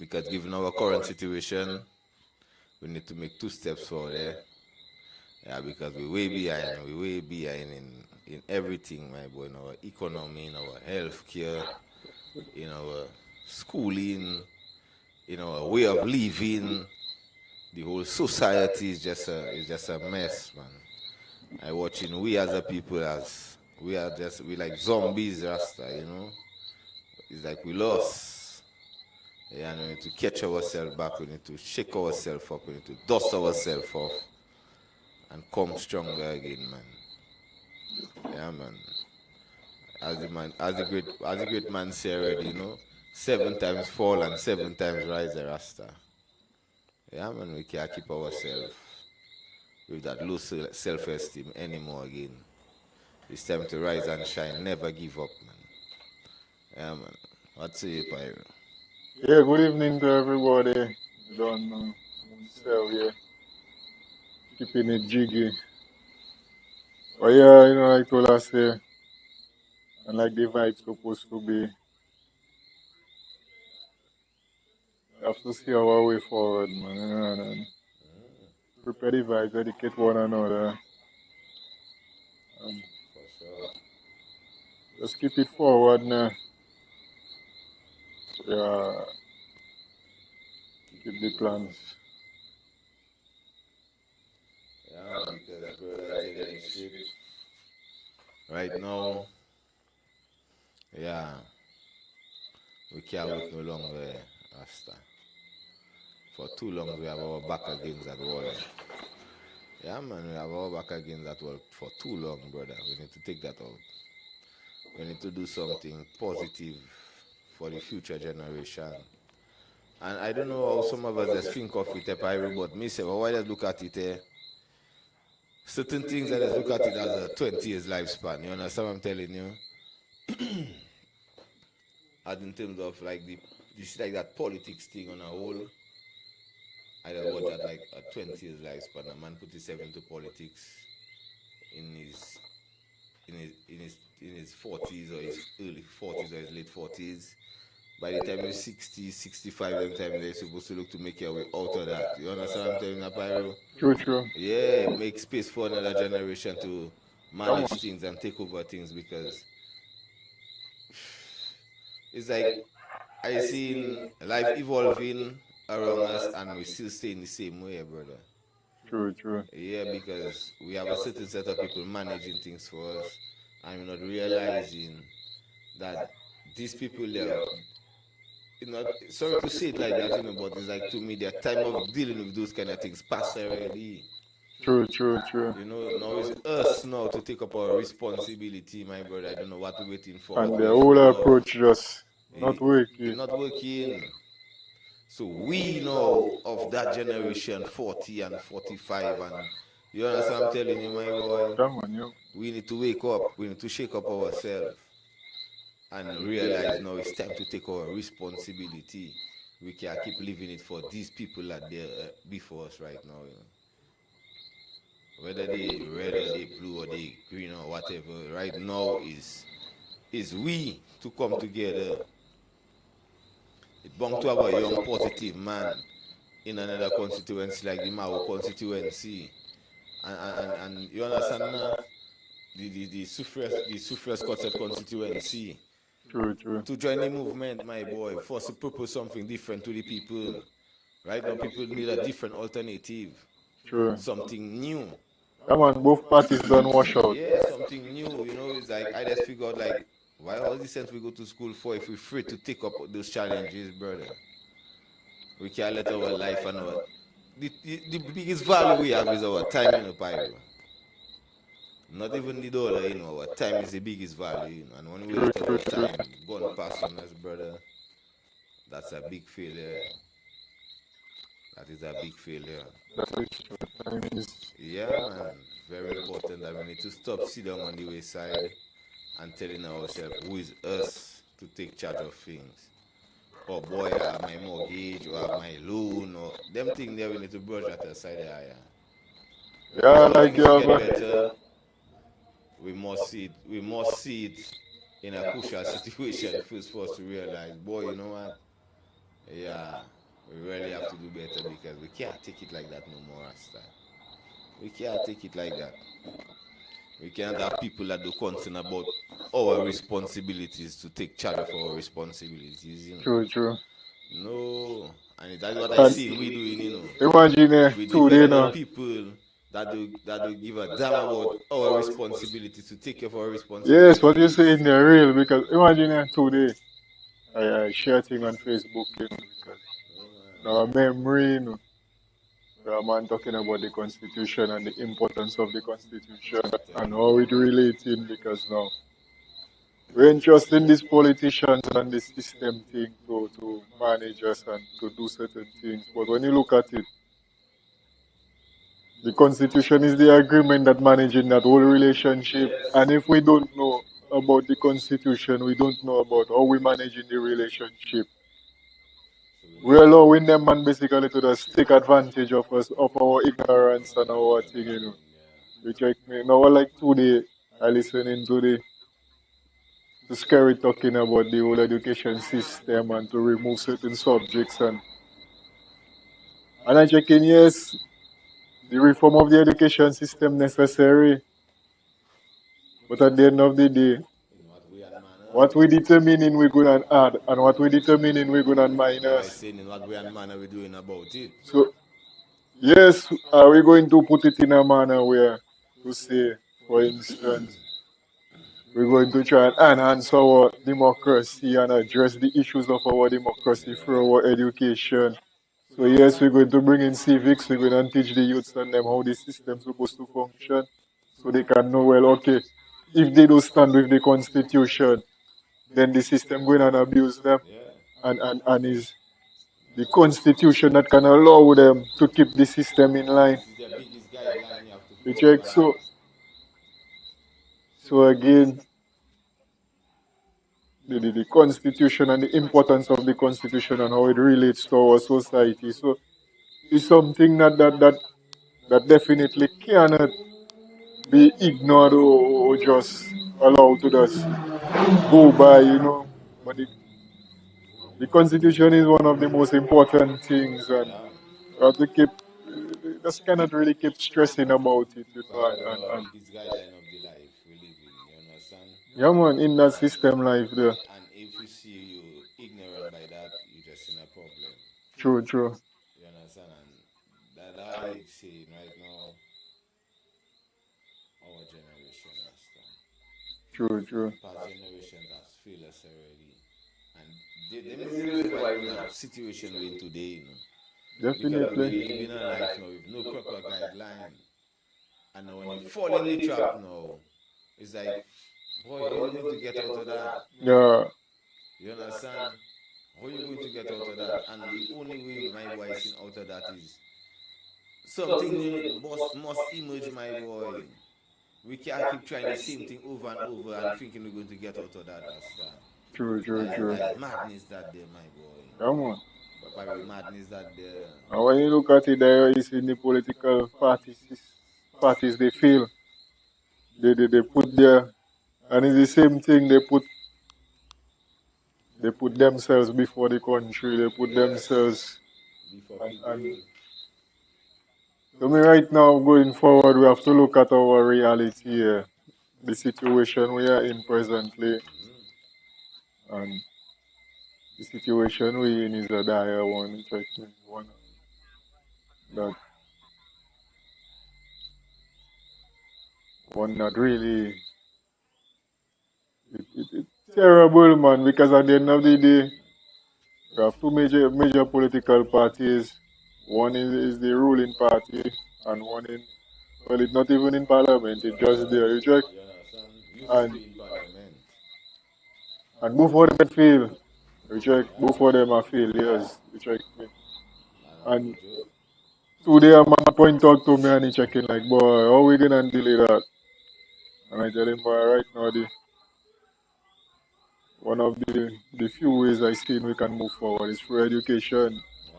Because given our current situation, we need to make 2 steps forward. Yeah, because we way behind. We way behind in everything, my boy. In our economy, in our healthcare, in our schooling, in our way of living. The whole society is just a mess, man. I watching we as a people as we like zombies, Rasta. It's like we lost. Yeah, and we need to catch ourselves back. We need to shake ourselves up. We need to dust ourselves off and come stronger again, man. Yeah, man. As the great man said already, 7 times fall and 7 times rise, the Rasta. Yeah, man. We can't keep ourselves with that low self-esteem anymore again. It's time to rise and shine. Never give up, man. Yeah, man. What say you, Pyro? Yeah, good evening to everybody. You don't know. Moun Séwyè, keeping it jiggy. But yeah, like Tola say, and like the vibe supposed to be, we have to see our way forward, man. And prepare the vibes, educate one another. And For sure. just keep it forward now. Yeah, keep the plans. Yeah, man, because, brother, I tell you the straight. Right now, yeah, we can't wait no longer, Rasta. For too long, we have our back against that wall. Yeah, man, we have our back against that wall for too long, brother. We need to take that out. We need to do something positive for the future generation. And I don't know how some of us just think of it, Pyro, but me say, well, why just look at it, certain things I just look at it as a 20 years lifespan. You understand what I'm telling you? And in terms of like this like that politics thing on a whole, I just watch that like a 20 years lifespan. A man put himself into politics in his in his 40s or his early 40s or his late 40s. By the time you're 60, 65, them time they're supposed to look to make your way out of that. You understand what I'm telling you, Pyro? True, true. Yeah, make space for another generation to Come manage on. things and take over things because it's like I seen life evolving around us and we still stay in the same way, brother. True, true. Yeah, because we have a certain set of people managing things for us and we're not realizing that these people there, sorry to say it like that, but it's like to me, their time of dealing with those kind of things passed already. True, true, true. Now it's us now to take up our responsibility, my brother. I don't know what we're waiting for, what And the we're whole afraid of. approach just not It's working. not working. So we know of that generation 40 and 45 and you understand what I'm telling you, my boy? Come on, yo. We need to wake up. We need to shake up ourselves and realize now it's time to take our responsibility. We can't keep living it for these people that they're before us right now. Whether they red or they blue or they green or whatever, right now is we to come together. It belongs to our young positive man in another constituency like the Mao constituency. And you understand now? The suffrage concept constituency. True, true. To join the movement, my boy, for us to propose something different to the people. Right now, people need a different alternative, True. something new. Come on, both parties don't wash out. Yeah, something new. It's like I just figured, like, why all the sense we go to school for if we're free to take up those challenges, brother? We can't let our life and the biggest value we have is our time, Pyro. Not even the dollar, our time is the biggest value, and when we True, let true, our true. time go and pass on us, brother, that's a big failure. That is a big failure. That is true. Time is. Yeah, man, very important that we need to stop sitting on the wayside and telling ourselves who is us to take charge of things. Oh boy, I have my mortgage or I have my loan or them things there we need to brush that aside. Yeah, Some like things you to have get a. better, we must see it. We must see it in a crucial situation first for us to realize, boy, you know what? Yeah, We really have to do better because we can't take it like that no more, Rasta. We can't take it like that. We cannot have people that do concern about our responsibilities to take charge of our responsibilities, True, true. No, and that's what I And see we doing. imagine We today depending on now. people that do give a damn about our responsibility to take care of our Yes, what you responsibilities. say in there real because imagine today I share thing on Facebook, because now a memory, where a man talking about the constitution and the importance of the constitution I'm and telling how you. it relating because now we ain't trusting these politicians and the system thing to manage us and to do certain things. But when you look at it, the constitution is the agreement that managing that whole relationship. Yes. And if we don't know about the constitution, we don't know about how we managing the relationship. So we We're never know. allowing them man basically to just take advantage of us, of our ignorance and our thing, You check me. Now like today I listening to the to scary talking about the whole education system and to remove certain subjects and I check in, yes, the reform of the education system necessary, but at the end of the day, In what way and manner? what we determining we're gonna add and what we determining we're gonna Now I minus. saying in what way and manner we doing about it. So yes, are we going to put it in a manner where to say, for instance, we're going to try and enhance our democracy and address the issues of our democracy through our education. So yes, we're going to bring in civics, we're going to teach the youths and them how the system's supposed to function so they can know, well, okay, if they don't stand with the constitution, then the system going and abuse them. Yeah. And is the constitution that can allow them to keep the system in line. This is the biggest guideline you have to You follow, check, man. so again, the constitution and the importance of the constitution and how it relates to our society. So it's something that definitely cannot be ignored or just allowed to just go by. But the constitution is one of the most important things, and Yeah. you have to keep, just cannot really keep stressing about it. Because it's our biggest guideline of the life we live in. You understand? Yeah, man, in that system life there. And if you see you ignorant by that, you just in a problem. True, true. You understand? And that I say right now, our generation, Rasta. True, true. Past generations has failed us already. And them is the reason why we're in a situation we're in today. Because we've been Definitely. living our life now with no proper guideline. And now when you fall in the trap now, it's like, boy, how you going to get out of that? Yeah, You understand? How you going to get out of that? And the only way my boy is out of that is something new must emerge, my boy. We can't keep trying the same thing over and over and thinking we're going to get out of that, Rasta. true, true, true. That is madness that there, my boy. Come on. Papa, madness that there. And when you look at it there, you see the political parties they feel. They put there, and it's the same thing, they put themselves before the country, they put Yes. themselves. Before And people. to me right now, going forward, we have to look at our reality here, the situation we are in presently, and the situation we in is a dire one. Trust me, that one that really it's terrible, man. Because at the end of the day, we have two major political parties. One is the ruling party, and one in, well, it's not even in parliament. It's just there. You check, You understand? Used to and be in parliament. both of them fail. You check, both of them are failures. You check me. Man, I'm no And joke. today a man point out to me and he checking like, boy, how we gonna deal with that? And I tell him, boy, right now one of the few ways I see we can move forward is through education. Yeah.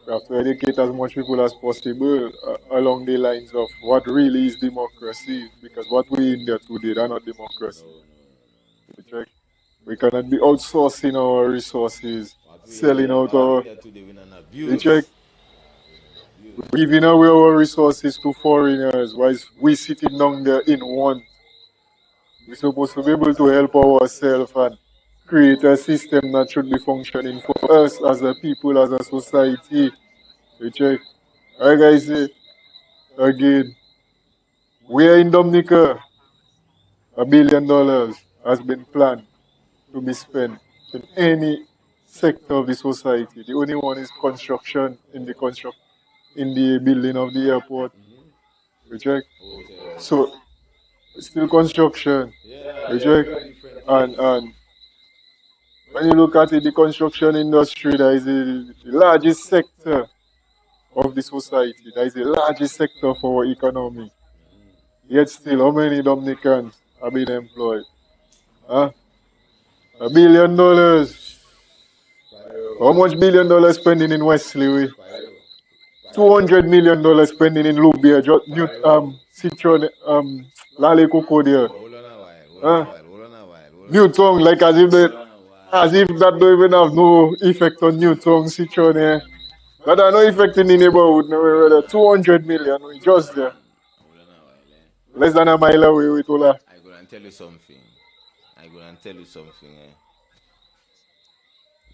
We have to educate as much people as possible along the lines of what really is democracy. Because what we in there today, they're not No, democracy. no, no, no, no. You check. We cannot be outsourcing our resources. What selling out our. Today we an You abuse. check. Giving away our resources to foreigners whilst we sitting down there in one. We're supposed to be able to help ourselves and create a system that should be functioning for us as a people, as a society. You check. Alright guys, again, we are in Dominica. $1 billion has been planned to be spent in any sector of the society. The only one is construction in the building of the airport. You check. So still construction. Yeah, You they are check. very different And things. and when you look at it, the construction industry that is the largest sector of the society. That is the largest sector for our economy. Yet still, how many Dominicans have been employed? Huh? $1 billion. How much $1 billion spending in Wesley? $200 million spending in Lubia, Citron, Lale Coco there. Hold on a while, Huh? hold on a while. New tongue, like as if that don't even have no effect on new tongue, Citron here. That have no effect in the neighborhood. No, rather 200 million, we just there. Hold on a while. Less than a mile away with Ola. I go and tell you something.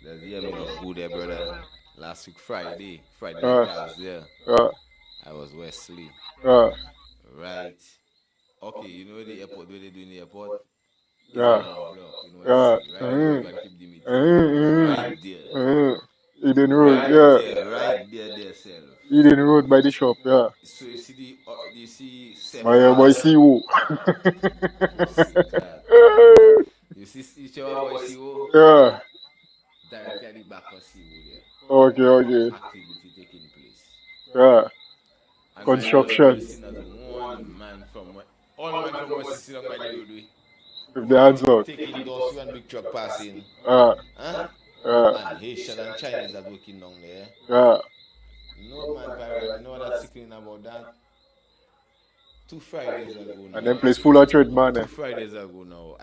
There's the me of good there, brother. Last week Friday past there. I was Wesley. Right. Okay, you know the airport, what they do in the airport? Block, right? Keep the meeting. Right there. Eden Road, Right there, self. Eden Road by the shop, yeah. So you see you see My boy see who. You see our boy CEO? Yeah. Directly at the back of CEO there. Okay. Activity taking place. Yeah. And Construction. One man from West is sitting by the roadway. With the hands out. Taking those one big truck passing. And Haitian and Chinese are working down there. No man, pirate, you know what's sickening about that? 2 Fridays ago now. And then place full of trade, man. 2 Fridays ago now,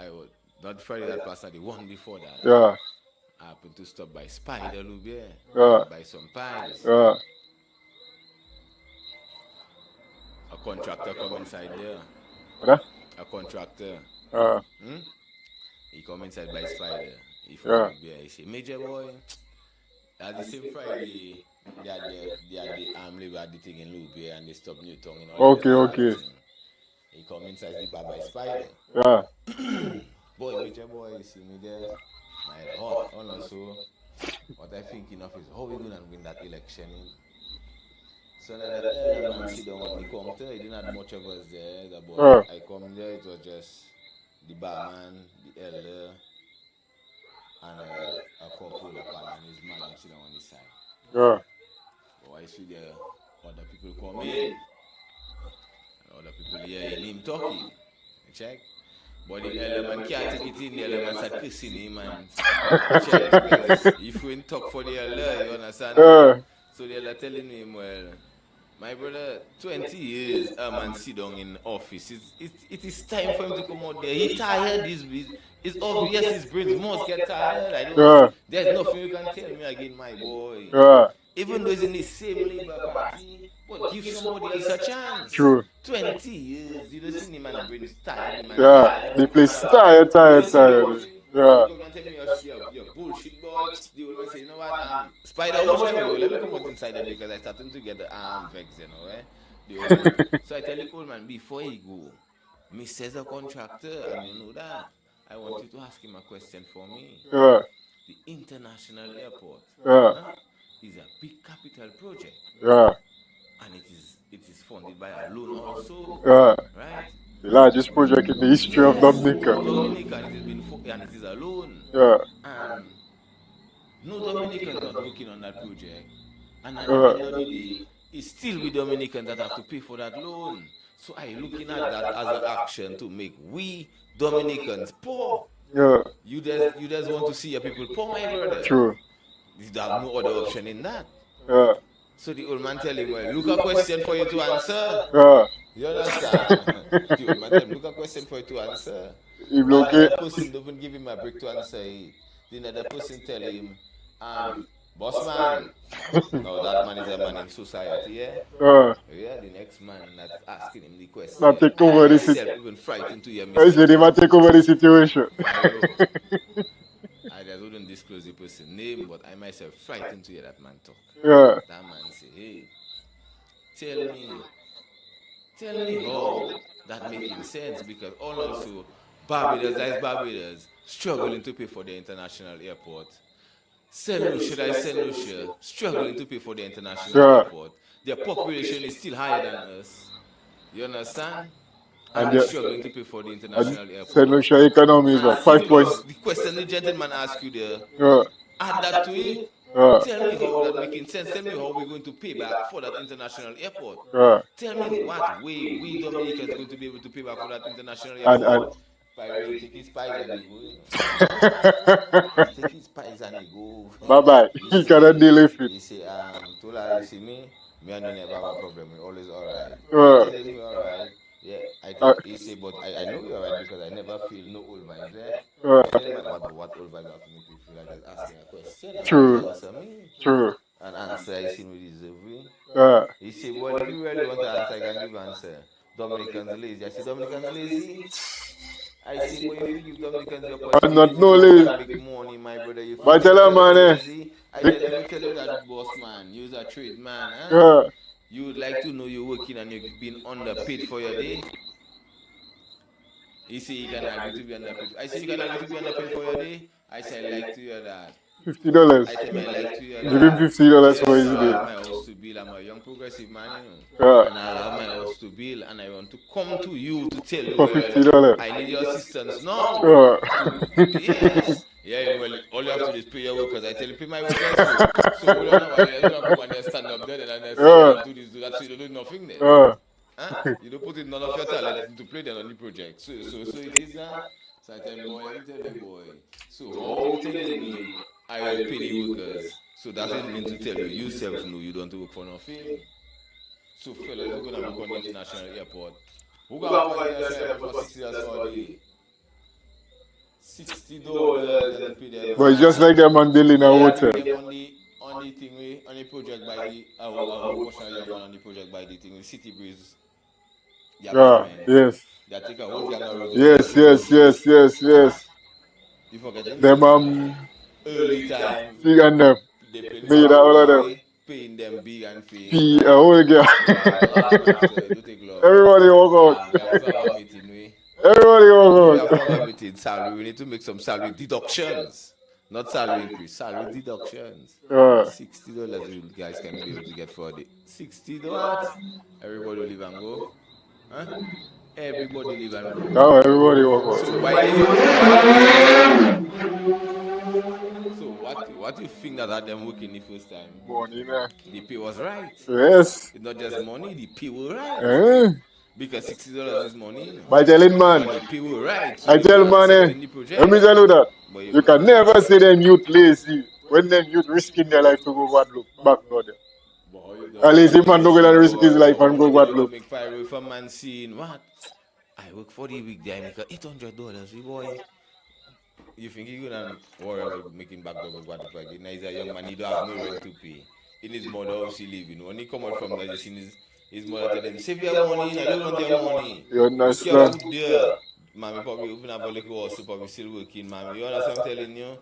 not Friday that passed, the one before that. Yeah. I happened to stop by Spider Loubier. Buy some pies. A contractor come inside there. What? A contractor. He come inside by Spider. He found me there. He say, Major boy, that's the same Friday. They had the arm labor had the thing in Loubier and they stop Newton in all. Okay. He come inside the bar by Spider. Boy, Major boy, you see me there. My head hot. So what I thinking of is how we gonna win that election in. So now that elder man sit down on the counter, he didn't have much of us there. But I come there, it was just the barman, the elder, and a couple of pan and his madam sitting on the side. So I see there other people come in, and other people hearing him talking. You check? But the elder man can't take it in, the elder man start kissing him and check. If we ain't talk for the elder, you understand? So the elder telling him, well, my brother, 20 years a man sit down in office. It is time for him to come out there. He tired. It's obvious his brains must get tired. There's nothing you can tell me again, my boy. Even though he's in the same Labour Party, but give somebody else a chance. True. 20 years, you don't see him and brains tired. The place tired. You can tell me your bullshit, boy. The old man say, you know what, Spider, how much time let me come out inside there because I started to get the arm vexed, you know, The old man. So I tell the old man, before he go, me says a contractor, and you know that, I want you to ask him a question for me. The international airport is a big capital project. And it is funded by a loan also. Right? The largest project in the history of Dominica. And it is a loan. And no Dominicans are working on that project. And at the end of the day, it's still we Dominicans that have to pay for that loan. So I'm looking at that as an action to make we Dominicans poor. You just want to see your people poor, my brother. True. You have no other option in that. So the old man tell him, well, look a question for you to answer. You understand? The old man tell him, look a question for you to answer. The person doesn't give him a break to answer it. The other person tell him, Boss man. No, that man is a man in society, yeah? Yeah, the next man that asking him the Now question. take I over the situation. myself even frightened to hear I Mr. said he might King. take over the situation. Pyro. I just wouldn't disclose the person's name, but I myself frightened to hear that man talk. Yeah. That man say, hey, tell me how that making sense, because all also Barbados, that is Barbados, struggling to pay for the international airport. St. Lucia, that is St. Lucia, struggling to pay for the international Yeah. airport. Their population is still higher than us. You understand? And And they're the struggling to pay for the and international St. airport. Lucia economy is And what, see, 5 point. plus the question the gentleman asked you there, Yeah. add that to it. Yeah. Tell me how that making sense. Tell me how we're going to pay back for that international airport. Yeah. Tell me in what way we Dominicans going to be able to pay back for that international And airport. Pyro, take his pies and he go, you know. He take his pies and he go. bye bye. You cannot deal with it. He say, Tola, you see me and you never have a problem. We always alright. I Yeah. tell him we alright. Yeah, I Uh, tell he say, but I know you're alright because I never feel no old vibes there. yeah. I tell him what old vibes have to make you feel like just asking a question and you True. answer me. True. An answer I seen with deserve. Yeah. He say, well, if you really want to answer, I can give answer. Dominicans lazy. I say, Dominicans lazy? I say, boy, if you give Dominicans the I'm not opportunity no to work lazy. and make money, my brother, you But think tell him, Dominicans man, lazy? I tell them, tell you that, boss man, you're a trade man, huh? yeah. You would like to know you're working and you're being underpaid for your day? He say, you can agree to be underpaid. I say, you can agree to be underpaid for your day? I say, I like to hear that. $50. I tell me I like to hear Give him that. $50 for Yes, his I day. have my house to build. I'm a young progressive man, you know. Yeah. And I'll have my house to build, and I want to come to you to tell you, For well, $50. I need your assistance now. Yeah. Yes. Yeah, well, all you have to do is pay your workers. I tell you, pay my workers too. So we don't know why you don't come and they stand up there and they say, Yeah. well, do this, do that, so you don't do nothing then. Yeah. Huh? You don't put in none of your talent into play them on the project. So it is that. So I tell him, boy, let me tell you, boy. So how you telling me I will pay the workers? So that doesn't mean to tell you, you self know you don't work for nothing. So fellas, we're gonna work on the international airport. Who gonna work on the international airport for $60 for a day? $60 and pay them But it's just like them man building a yeah, hotel. pay them on the thing on the project by the our portion of young man on the project by the thing with City Breeze. The Yeah. apartments. Yes. That take a whole gang of road Yes. to Yes. Yes. Yes. Yes. you forgetting? Them Early time big and them. they play the Made song all of them. boy, paying them big and fake. P a whole girl. Yeah, but happen after it don't take long. Everybody walk out. We have to have a meeting, Everybody If we walk have to out. have a meeting salary, we need to make some salary deductions. Not salary increase, salary deductions. Yeah. $60 you guys can be able to get for a day. 60 what? Everybody will leave and go. Huh? Everybody leave and go. Now everybody walk So out. what do you think that had them working the first time? Money, man. The pay was right. Yes. It's not just money, the pay was right. Eh? Because $60 is money, you know. By telling man, But the pay was right. So I they tell were man, accepting the project. let me tell you that. But You can never say them youth lazy when them youth risking their life to go Guadeloupe back now there. A lazy man don't go and risk his life and go Guadeloupe. Make pyro if a man seeing what? I work for the week day, I make $800, boy. You think he's gonna worry about making back the Guadeloupe again? Now he's a young man, he don't have no rent to pay. In his mother house he living. When he come out from there, you see his mother tell him, save your money, I don't want your money. You Look your understand? food there. Mommy probably open up a little house, probably still working, mommy. You understand what I'm telling you?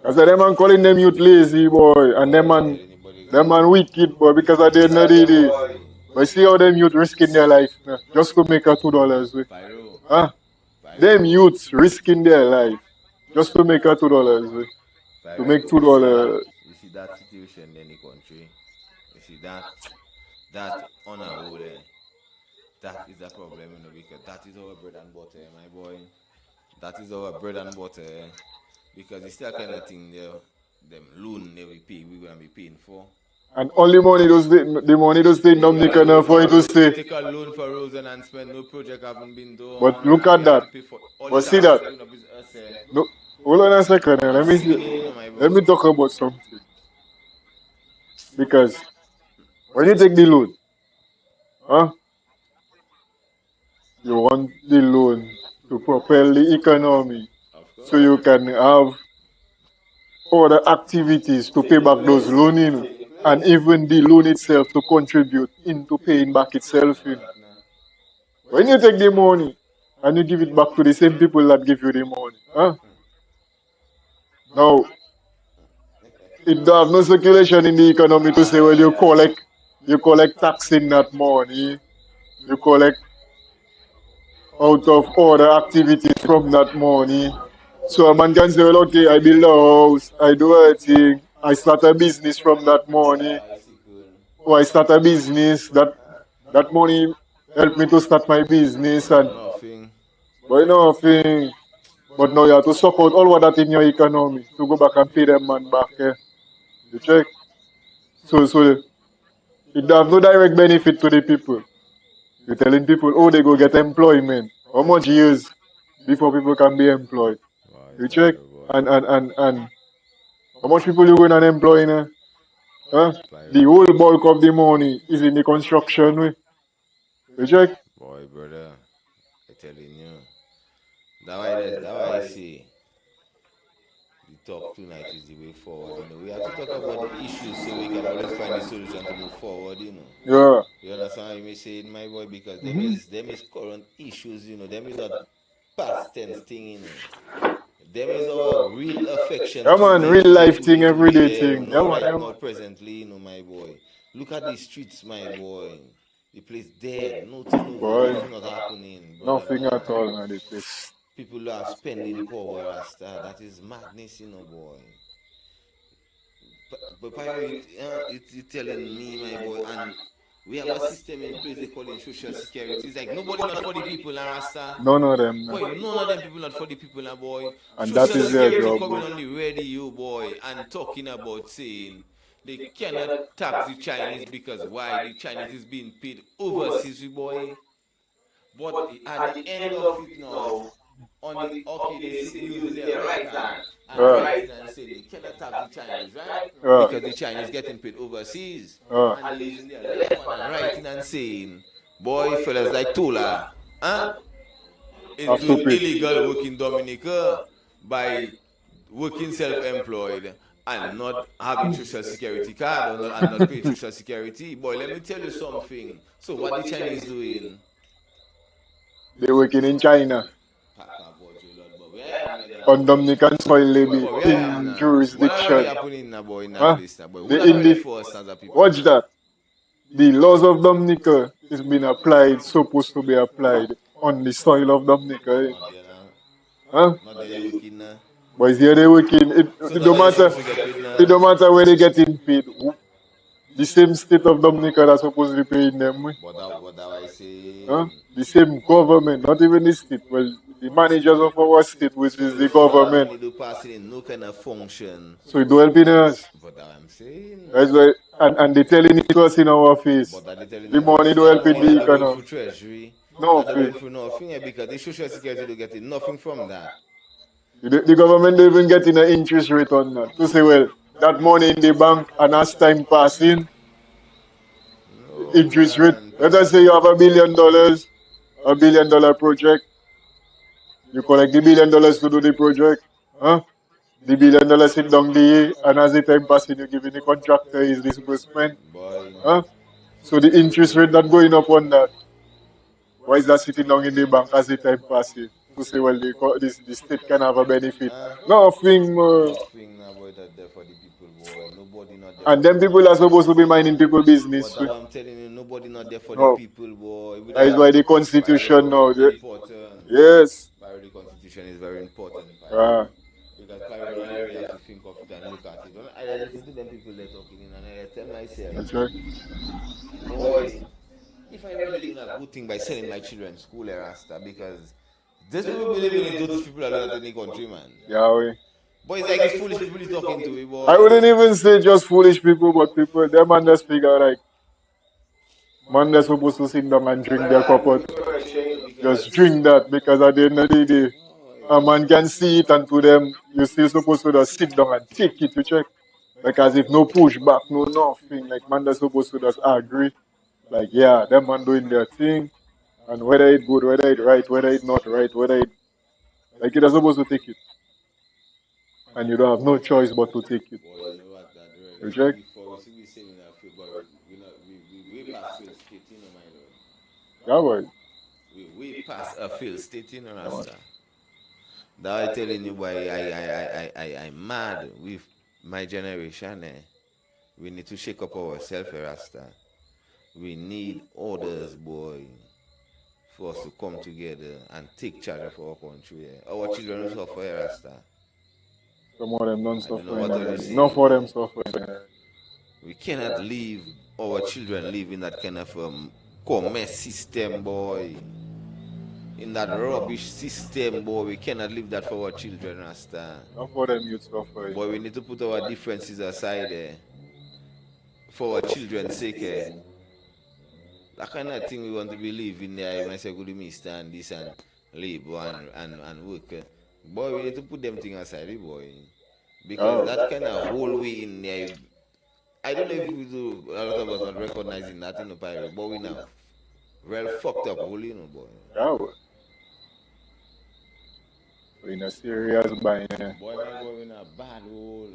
I said them man calling them youth lazy boy and them man wicked boy because of the end of the day. But see how them youth risking their life just to make a $2 with. Pyro. Huh? Them youths risking their life just to make a $2 with. To make $2. You see that situation in the country? You see that on a whole there. That is the problem, you know, because that is our bread and butter, my boy. That is our bread and butter. Because it's still kind of thing there, them loan they will pay, we're gonna be paying for. And only money the money does stay in Dominica now for it to stay. Take a loan for roads and spend, no project haven't been done. But look at that. But see that. No, hold on a second. Let me talk about something. Because when you take the loan, huh? You want the loan to propel the economy so you can have other activities to pay back those loans, and even the loan itself to contribute into paying back itself. When you take the money and you give it back to the same people that give you the money, now it don't have no circulation in the economy to say, well, you collect tax in that money, you collect out of other activities from that money. So a man can say, well, okay, I build a house, I do a thing, I start a business from that money, or I start a business, that money help me to start my business, and but nothing. But now you have to suck out all of that in your economy to go back and pay them man back. You check? So it don't have no direct benefit to the people. You're telling people, oh, they go get employment. How much years before people can be employed? You check? And how much people you going to employ now? The whole bulk of the money is in the construction way. You check? Boy, brother, I telling you. That's why I say the talk tonight is the way forward. We have to talk about the issues so we can always find a solution to move forward. Yeah. You understand what I may say, my boy? Because them is current issues. Them is not past tense thing. Them is our real affection. Yeah, man, real life thing, everyday thing. Yeah, Right man. now, presently, my boy. Look at the streets, my boy. The place dead. Nothing not happening. Brother, Nothing at all, man. The place. People are spending power, Rasta. That is madness, boy. But you're telling me, my boy, and we have a system in place they call it social security. It's like nobody not for the people, Rasta. None of them. Boy, none of them people not for the people, boy. And social that is their security job. coming on the radio, boy, and talking about saying they cannot tax the Chinese because why? The Chinese is being paid overseas, boy. But at the end of it now, they sit using their right hand and writing and saying they cannot tax the Chinese, right? Because the Chinese getting paid overseas. And they're using their left hand and writing and saying, boy, fellas like Tula, is doing illegal work in Dominica by working self-employed and not having social security card and not paying social security. Boy, let me tell you something. So what the Chinese doing? They're working in China. On Dominican soil, they be in jurisdiction. Watch that. The laws of Dominica is being applied, supposed to be applied on the soil of Dominica. But here they working. It don't matter where they getting paid. The same state of Dominica that's supposed to be paying them. What I say? The same government, not even the state. Well, the managers of our state, which is the government. They do passing in no kind of function. So it do helping us. But I'm saying. That's why, and they telling it to us in our face. The money do help in the economy. Treasury. Nothing. For nothing because the social security do get nothing from that. The government don't even getting an interest rate on that. To say, well, that money in the bank, and as time passing, interest rate. Let us say you have $1 billion, $1 billion project. You collect the $1 billion to do the project. The $1 billion sit down there, and as the time passing, you're giving the contractor his disbursement. So the interest rate that going up on that, why is that sitting down in the bank as the time passes? To say, well, the state can have a benefit. Nothing, Nothing about that there for the people, boy. Nobody not there. And them people are supposed to be minding people business. But I'm telling you, nobody not there for the people, boy. That is why the constitution now. Important. Yes. The constitution is very important. Because I really have to think of it and look at it. I listen to them people they're talking in and I tell myself. That's right. Boy, if I really doing a good thing by sending my children to school, Rasta, because this people believing in those people are not in the country, man. Yeah, Boy, it's like these foolish people he's talking to me, boy. I wouldn't even say just foolish people, but people, them man just figure like, man they're supposed to sit down and drink their cup out. Just drink that, because at the end of the day, a man can see it, and to them, you're still supposed to just sit down and take it to check. Like as if no pushback, no nothing. Like man they're supposed to just agree. Like, yeah, them man doing their thing, and whether it's good, whether it's right, whether it's not right, whether it, like you're supposed to take it. and you don't have no choice but to take it. Boy, you know what that really You check? before we see we say in our field, but we way past field state, you know, my lord. Yeah, boy. We way past a field state, you know, Rasta. That I telling you, boy, I'm mad with my generation. We need to shake up ourselves, Rasta. We need orders, boy, for us to come together and take charge of our country. Our children will suffer, Rasta. Some of them don't I don't know suffering what are you already. Enough saying. of them suffering. We cannot leave our children live in that kind of commerce system, boy. In that rubbish system, boy. We cannot leave that for our children, Rasta. Enough of them youth suffering. Boy, we need to put our differences aside for our children's sake. That kind of thing we want to be living there. When I say good mister and this and labor and work. Boy, we need to put them things aside, boy. Because that kind of whole way in there, I don't know if we do, a lot of us not recognizing that in the pirate, but we now real fucked up whole, you know, boy. Yeah, boy. We in a serious bind. Boy, my boy, we in a bad hole.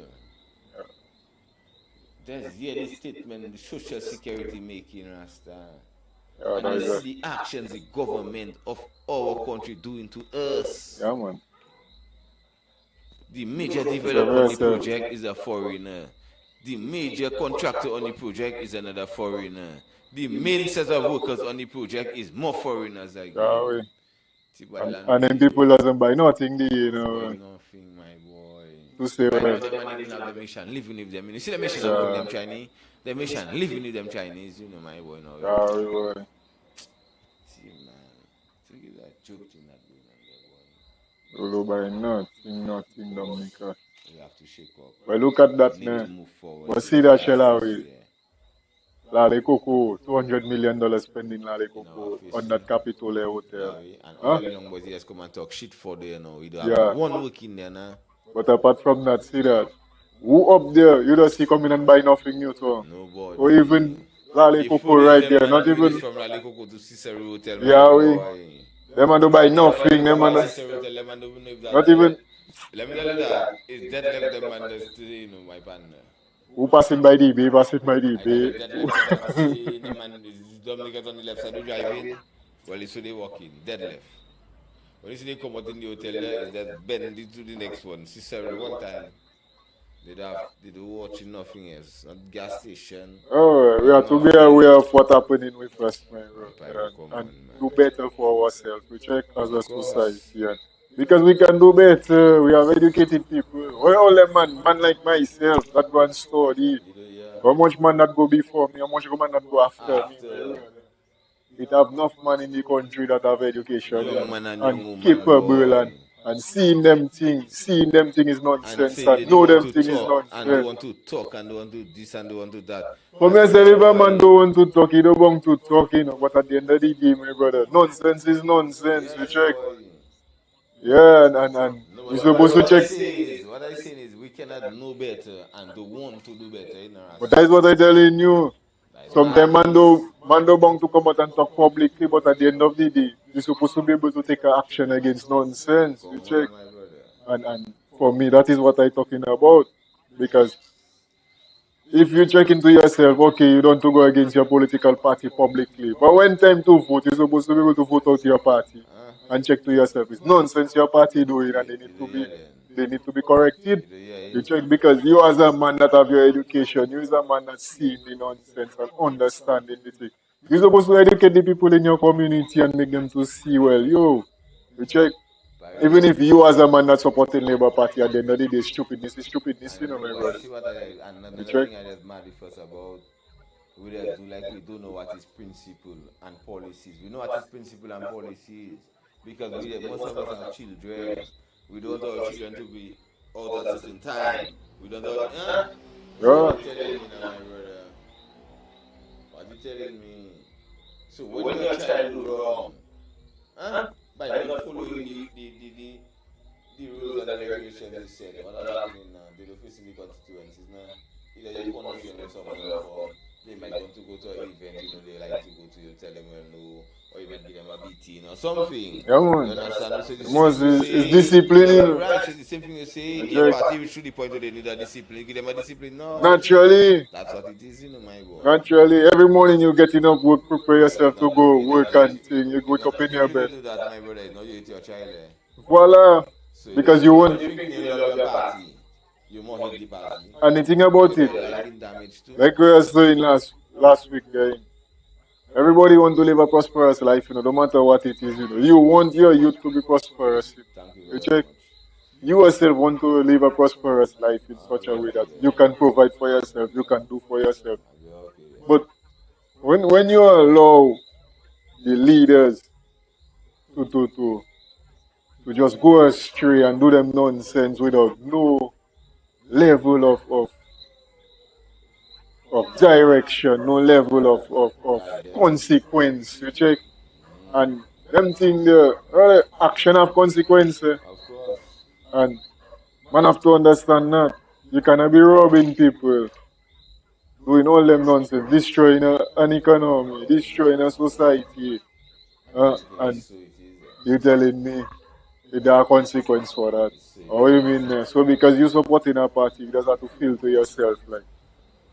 There's the statement the social security making, Rasta. Yeah, And you see the actions the government of our country doing to us. Yeah, man. The major developer on the project is a foreigner. The major contractor on the project is another foreigner. The main set of workers on the project is more foreigners again. Yeah, and then people doesn't buy nothing, you know. Buy nothing, my boy. To say Right now, what? them man even have the mission living with them. You see the mission with them Chinese? The mission living with them Chinese, you know, my boy. Now, yeah, boy. see, man. Think it's a joke thing that going on there, boy. Lolo buy nothing, Dominica. We have to shake up. But look at that We need now. to move forward. But see that shell out with Lale Coco, $200 million spending Lale Coco on that Capitol Hotel. And all the young boys just come and talk shit for there now. We don't Yeah. have one work in there now. But apart from that, see that. Who up there, you don't see coming and buy nothing new to him. No boy. Or even Lale Coco right there, not even. From Lale Coco to Cicero Hotel. Yeah, we. Them man don't buy nothing. Them man not even. Let me tell you that it's dead left them man that's you know my partner. Who passing by the bay, passing by the bay. The man is Dominica on the left side of driving. Well, it's so they walking, dead left. When you see they come out in the hotel there, is that bend to the next one. Cicero one time. They do watching nothing else. Not gas station. Oh, we have to be aware of what happening with us, man, and do better for ourselves. We check as a society, and because we can do better. We have educated people. Where all them man like myself that go and study. How much man that go before me? How much man that go after me? It have enough man in the country that have education and capable and seeing them things is nonsense and know them things is nonsense. And they want to talk and they want to do this and they want to do that. For me, I say if a man don't want to talk, he don't want to talk, you know. But at the end of the day, my brother, nonsense is nonsense. You check. Yeah, and we're supposed to check. What I'm saying is we cannot know better and don't want to do better. But that is what I'm telling you. Sometimes man don't want to come out and talk publicly, but at the end of the day, you're supposed to be able to take action against nonsense. You check. And for me, that is what I'm talking about. Because if you check into yourself, okay, you don't want to go against your political party publicly. But when time to vote, you're supposed to be able to vote out your party. And check to yourself, it's nonsense your party doing and they need to be corrected. You check because you as a man that have your education, you as a man that seeing the nonsense and understanding the thing. You're supposed to educate the people in your community and make them to see well. You check. Even if you as a man not supporting Labour Party at the end of the day, stupidness is stupidness, you know, my brother. See what another thing I just mad with us about. We just do like we don't know what is principle and policies. We know what is principle and policies. Because most of us have children. We don't want our children to be out at a certain time. We don't want, What you telling me now, my brother? What you telling me? So when your child do wrong, by not following the rules and the regulations they said, what are happening now? They don't face in the constituencies now. Either you punish them in some way or form. They might want to go to an event, they like to go to you, tell them well no, or you might give them a beating or something. Yeah, You man. understand? So the same Most thing you is say, discipline, you know. right? So the same thing you say, That's your right. party reach to the point where they need a discipline. Give them a discipline. No, Naturally, that's what it is, my boy. naturally, every morning you getting up, work, prepare yourself to go work and thing. You wake up in If your you bed. don't do that, my brother, it's not you, it's your child. Voila. So Because you if want. you thinking you love your party, you more hate the party. And the thing about Because it, your life been damaged too. like we were saying last week, guy. Everybody want to live a prosperous life, no matter what it is, You want your youth to be prosperous. Thank you You very check. much. You yourself want to live a prosperous life in such a way that you can provide for yourself, you can do for yourself. But when you allow the leaders to just go astray and do them nonsense without no level of direction, no level of consequence, you check. And them thing the action have consequence. Of course. And man have to understand that. You cannot be robbing people, doing all them nonsense, destroying an economy, destroying a society. And you telling me there are consequence for that. What do you mean? So because you supporting a party, you just have to feel to yourself like,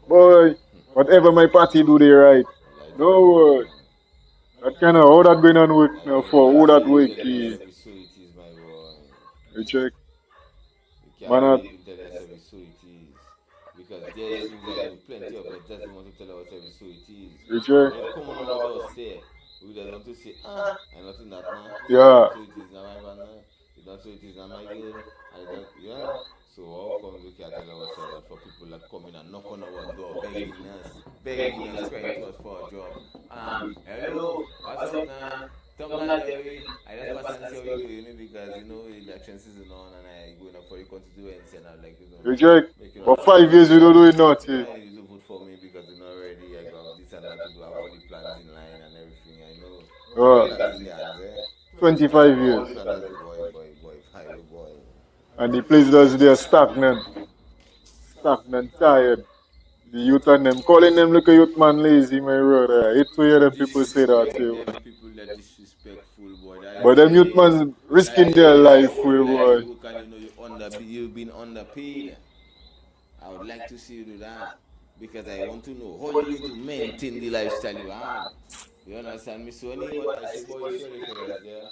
boy, whatever my party do, they right. No, that kind of how that going on work now for who that work is. You check. Man, because there is things I know plenty of it doesn't want to tell us every so it is. you check. When it come on our doorstep, we just want to say, I'm not in that now. Yeah. So it is now my banner. You don't so it is now my girl. I don't, yeah. So how come we can tell ourselves that for people that come in and knock on our door, begging us, crying to us for a job. Hello, what's up now? Tom not there. I just pass and see how you doing because election season on and I going up for the constituency and I'm like, You check. For 5 years you don't do nothing. I need to vote for me because already I got this and that to do. I have all the plans in line and everything. I know. Plans in the hands, 25 years. Boy. And the place does they're stagnant, tired. The youth and them calling them look a youth man lazy, my brother. Hate to hear them people say that too. Them people that disrespectful, boy. But them youth man risking their life for you, boy. You've been underpaid. I would like to see you do that because I want to know how you're going to maintain the lifestyle you have. You understand me, Sonny? But I say, boy, you see the fellas there.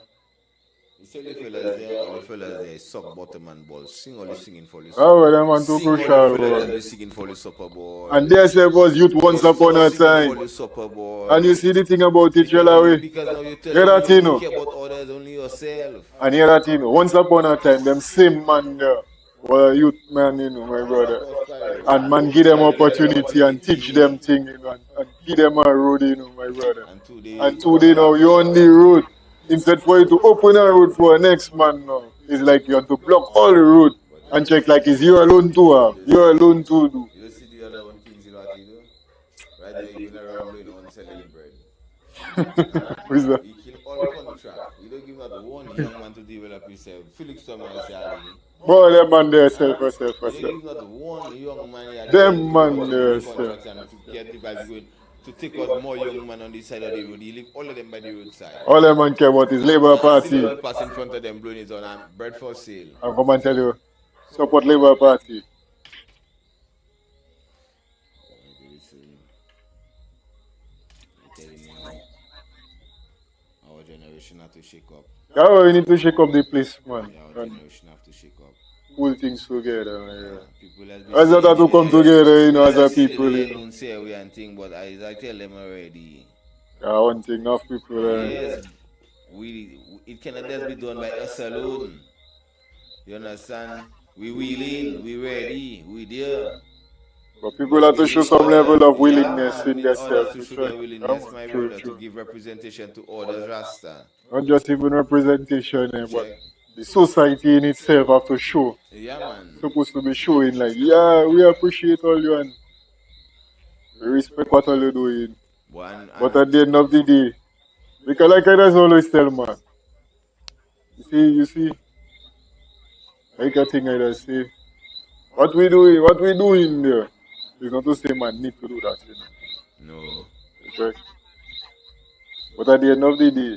You see the fellas there, all the fellas there, suck bottom and balls. Sing all the singing for the supper. Oh, them man too crucial, boy. Singing for the supper, boy. And there say was youth once upon a time. For the supper, boy. And you see the thing about it, Jelawi. Because now you tell that you don't care about others, only yourself. And hear that, once upon a time, them same man there were youth man, my brother. And man give them opportunity and teach them thing, and give them a road, my brother. And today now you on the road. Instead for you to open a road for a next man now, it's like you have to block all the road and check like it's you alone to have, you alone to do. You see the other one things you know what you do? Right there you going around blowing on selling bread. Who's that? You kill all contract. You don't give that one young man to develop himself. Felix Thomas Ali. Boy, them man there self. You don't give that one young man them man there self. And to get the vibes going. To take out more young men on the side of the road. You leave all of them by the roadside. All them man care about is Labour Party. Pass in front of them blowing it on and bread for sale. I'll come and tell you, support Labour Party. Our generation have to shake up. Yeah, we need to shake up the place, man. Our generation have to shake up. Pull things together. As that to come together, as a people. Moun Séwyè and thing, but as I tell them already. Yeah, one thing, enough people. Yes, it cannot just be done by us alone. You understand? We willing, we ready, we there. But people have to show some level of willingness in themselves. To show their willingness, my brother, to give representation to others, Rasta. Not just even representation, but the society in itself have to show. Yeah, man. Supposed to be showing like, yeah, we appreciate all you and we respect what all you're doing. But at the end of the day, because like I just always tell man, you see, like a thing I just say, what we doing there is not to say man need to do that, No. Okay? But at the end of the day,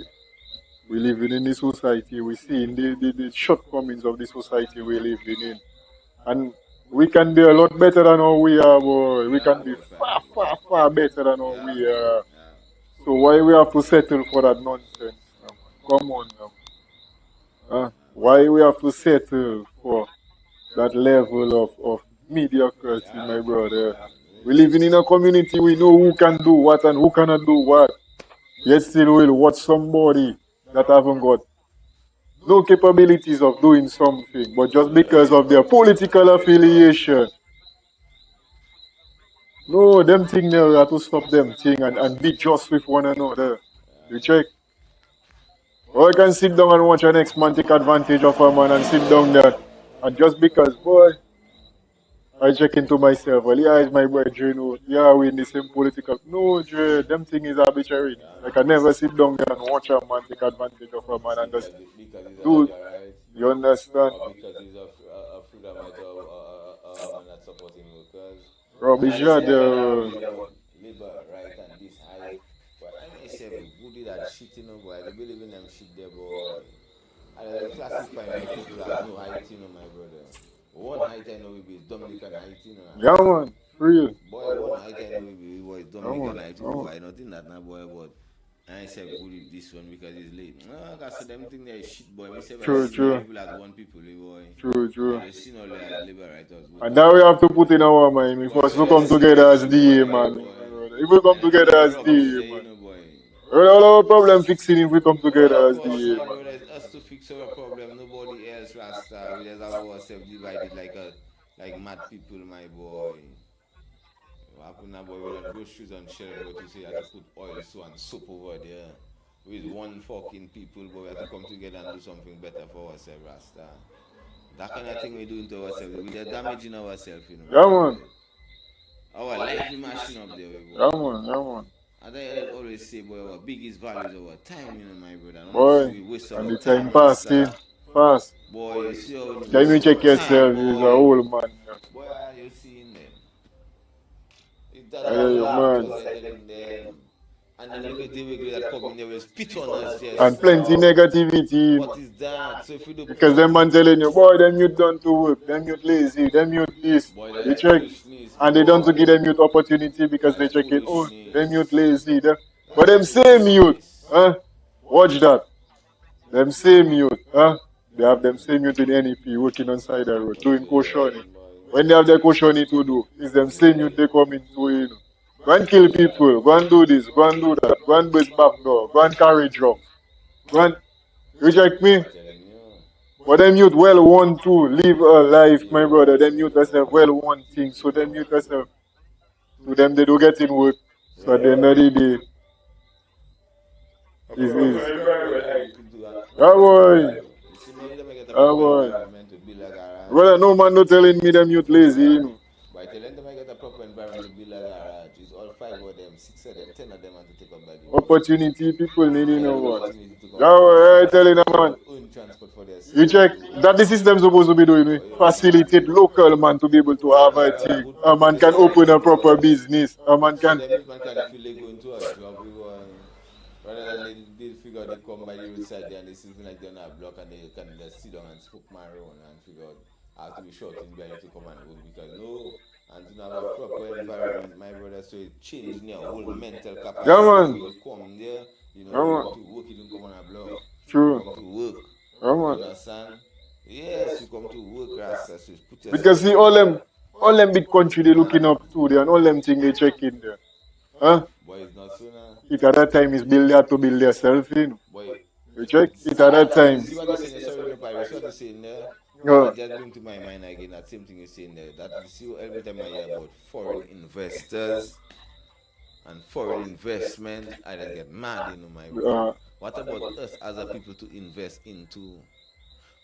we living in this society, we see the shortcomings of the society we living in. And we can be a lot better than how we are, boy. We can be far, far, far better than how we are. So why we have to settle for that nonsense? Come on now. Why we have to settle for that level of mediocrity, my brother? We living in a community, we know who can do what and who cannot do what. Yet still will watch somebody that haven't got no capabilities of doing something, but just because of their political affiliation. No, them thing there, we have to stop them thing and be just with one another. You check? Or I can sit down and watch an next man take advantage of a man and sit down there. And just because, boy, I check into myself, well, yeah, it's my boy Dre, no, yeah, we in the same political. No, Dre, them thing is arbitrary. I can never sit down there and watch a man take advantage of a man and just do. You understand? Because he's a freedom fighter and not supporting workers. Rubbish, yeah, Labor, right, and this high. But I may say, who did that shit, you know, boy? They believe in them shit there, boy. And they classify my people as no height, you know, my brother. One height I know will be Dominican height, you know. Yeah, man, real. Boy, one height I know will be boy, Dominican height, boy. I don't think that now, boy, but I said good this one because it's late. No, I said them think they're shit, boy. True. People as one people, boy. True. They see all the labor writers. And now we have to put in our mind, we first to come together as DA, man. If we come together as DA, man. All our problem fixing if we come together as DA, man. It's us to fix our problem, nobody else, Rasta. We just have ourselves divided like mad people, my boy. What happened now, boy? We not go shoes and shell, but you say you have to put oil, so and soap over there. With one fucking people, but we have to come together and do something better for ourselves, Rasta. That kind of thing we doing to ourselves, we are damaging ourselves, you know. Yeah, man. Our life we mashing up there, boy. Yeah, man. And I always say, boy, our biggest value is our time, you know, my brother. Boy, and the time passing fast. Boy, you see how can you check yourself? You're a old man. Boy, you seeing them? Man. And then look at the way that come in there will spit on us, yes. And plenty negativity. What is that? So if we do because them man telling you, boy, them youth done to work, them youth lazy, them youth this. Boy, you check. And they don't to give them youth opportunity because they check it, oh, them youth lazy. But them same youth, watch that. Them same youth, they have them same youth in NEP working on side the road, doing cautioning. When they have their cautioning to do, it's them same youth they come into, you know. Go and kill people, go and do this, go and do that, go and bust back door, go and carry drugs. Go and reject me. But them youth well want to live a life, my brother. Them youth yourself well want things. So them youth yourself, to them they do get in work. So at the end of the day, boy. Brother, no man no telling me them youth lazy, you know. By telling them I get a proper environment to build a garage, it's all 5 of them, 6 of them, 10 of them, and to take up by the opportunity, people need, you know what. Yeah, telling them, man. You check that the system supposed to be doing, facilitate local man to be able to have a thing. A man can open a proper business. A man can. Feel they go into a job, rather than they figure they come by the roadside there and they feel like they're on a block and they can just sit down and smoke marijuana and figure out how to be shouting behind to come and work because no, and to have a proper environment, my brother, so it changed your whole mental capacity. Yeah, man. You come there, you know, to work, you don't come on a block. True. You come to work. Yeah, man. You understand? Yes, you come to work, Rasta. So because see, all them big country they looking up to there and all them things they check in there. Huh? Boy, it's not so now. It at that time is build there to build yourself, you know. Boy. You check? It at that time. See what you're saying, sorry, no pirate. See what you're saying there? That just bring to my mind again that same thing you're saying there. That you see every time I hear about foreign investors and foreign investment, I just get mad, you know, my brother. What about us as a people to invest into,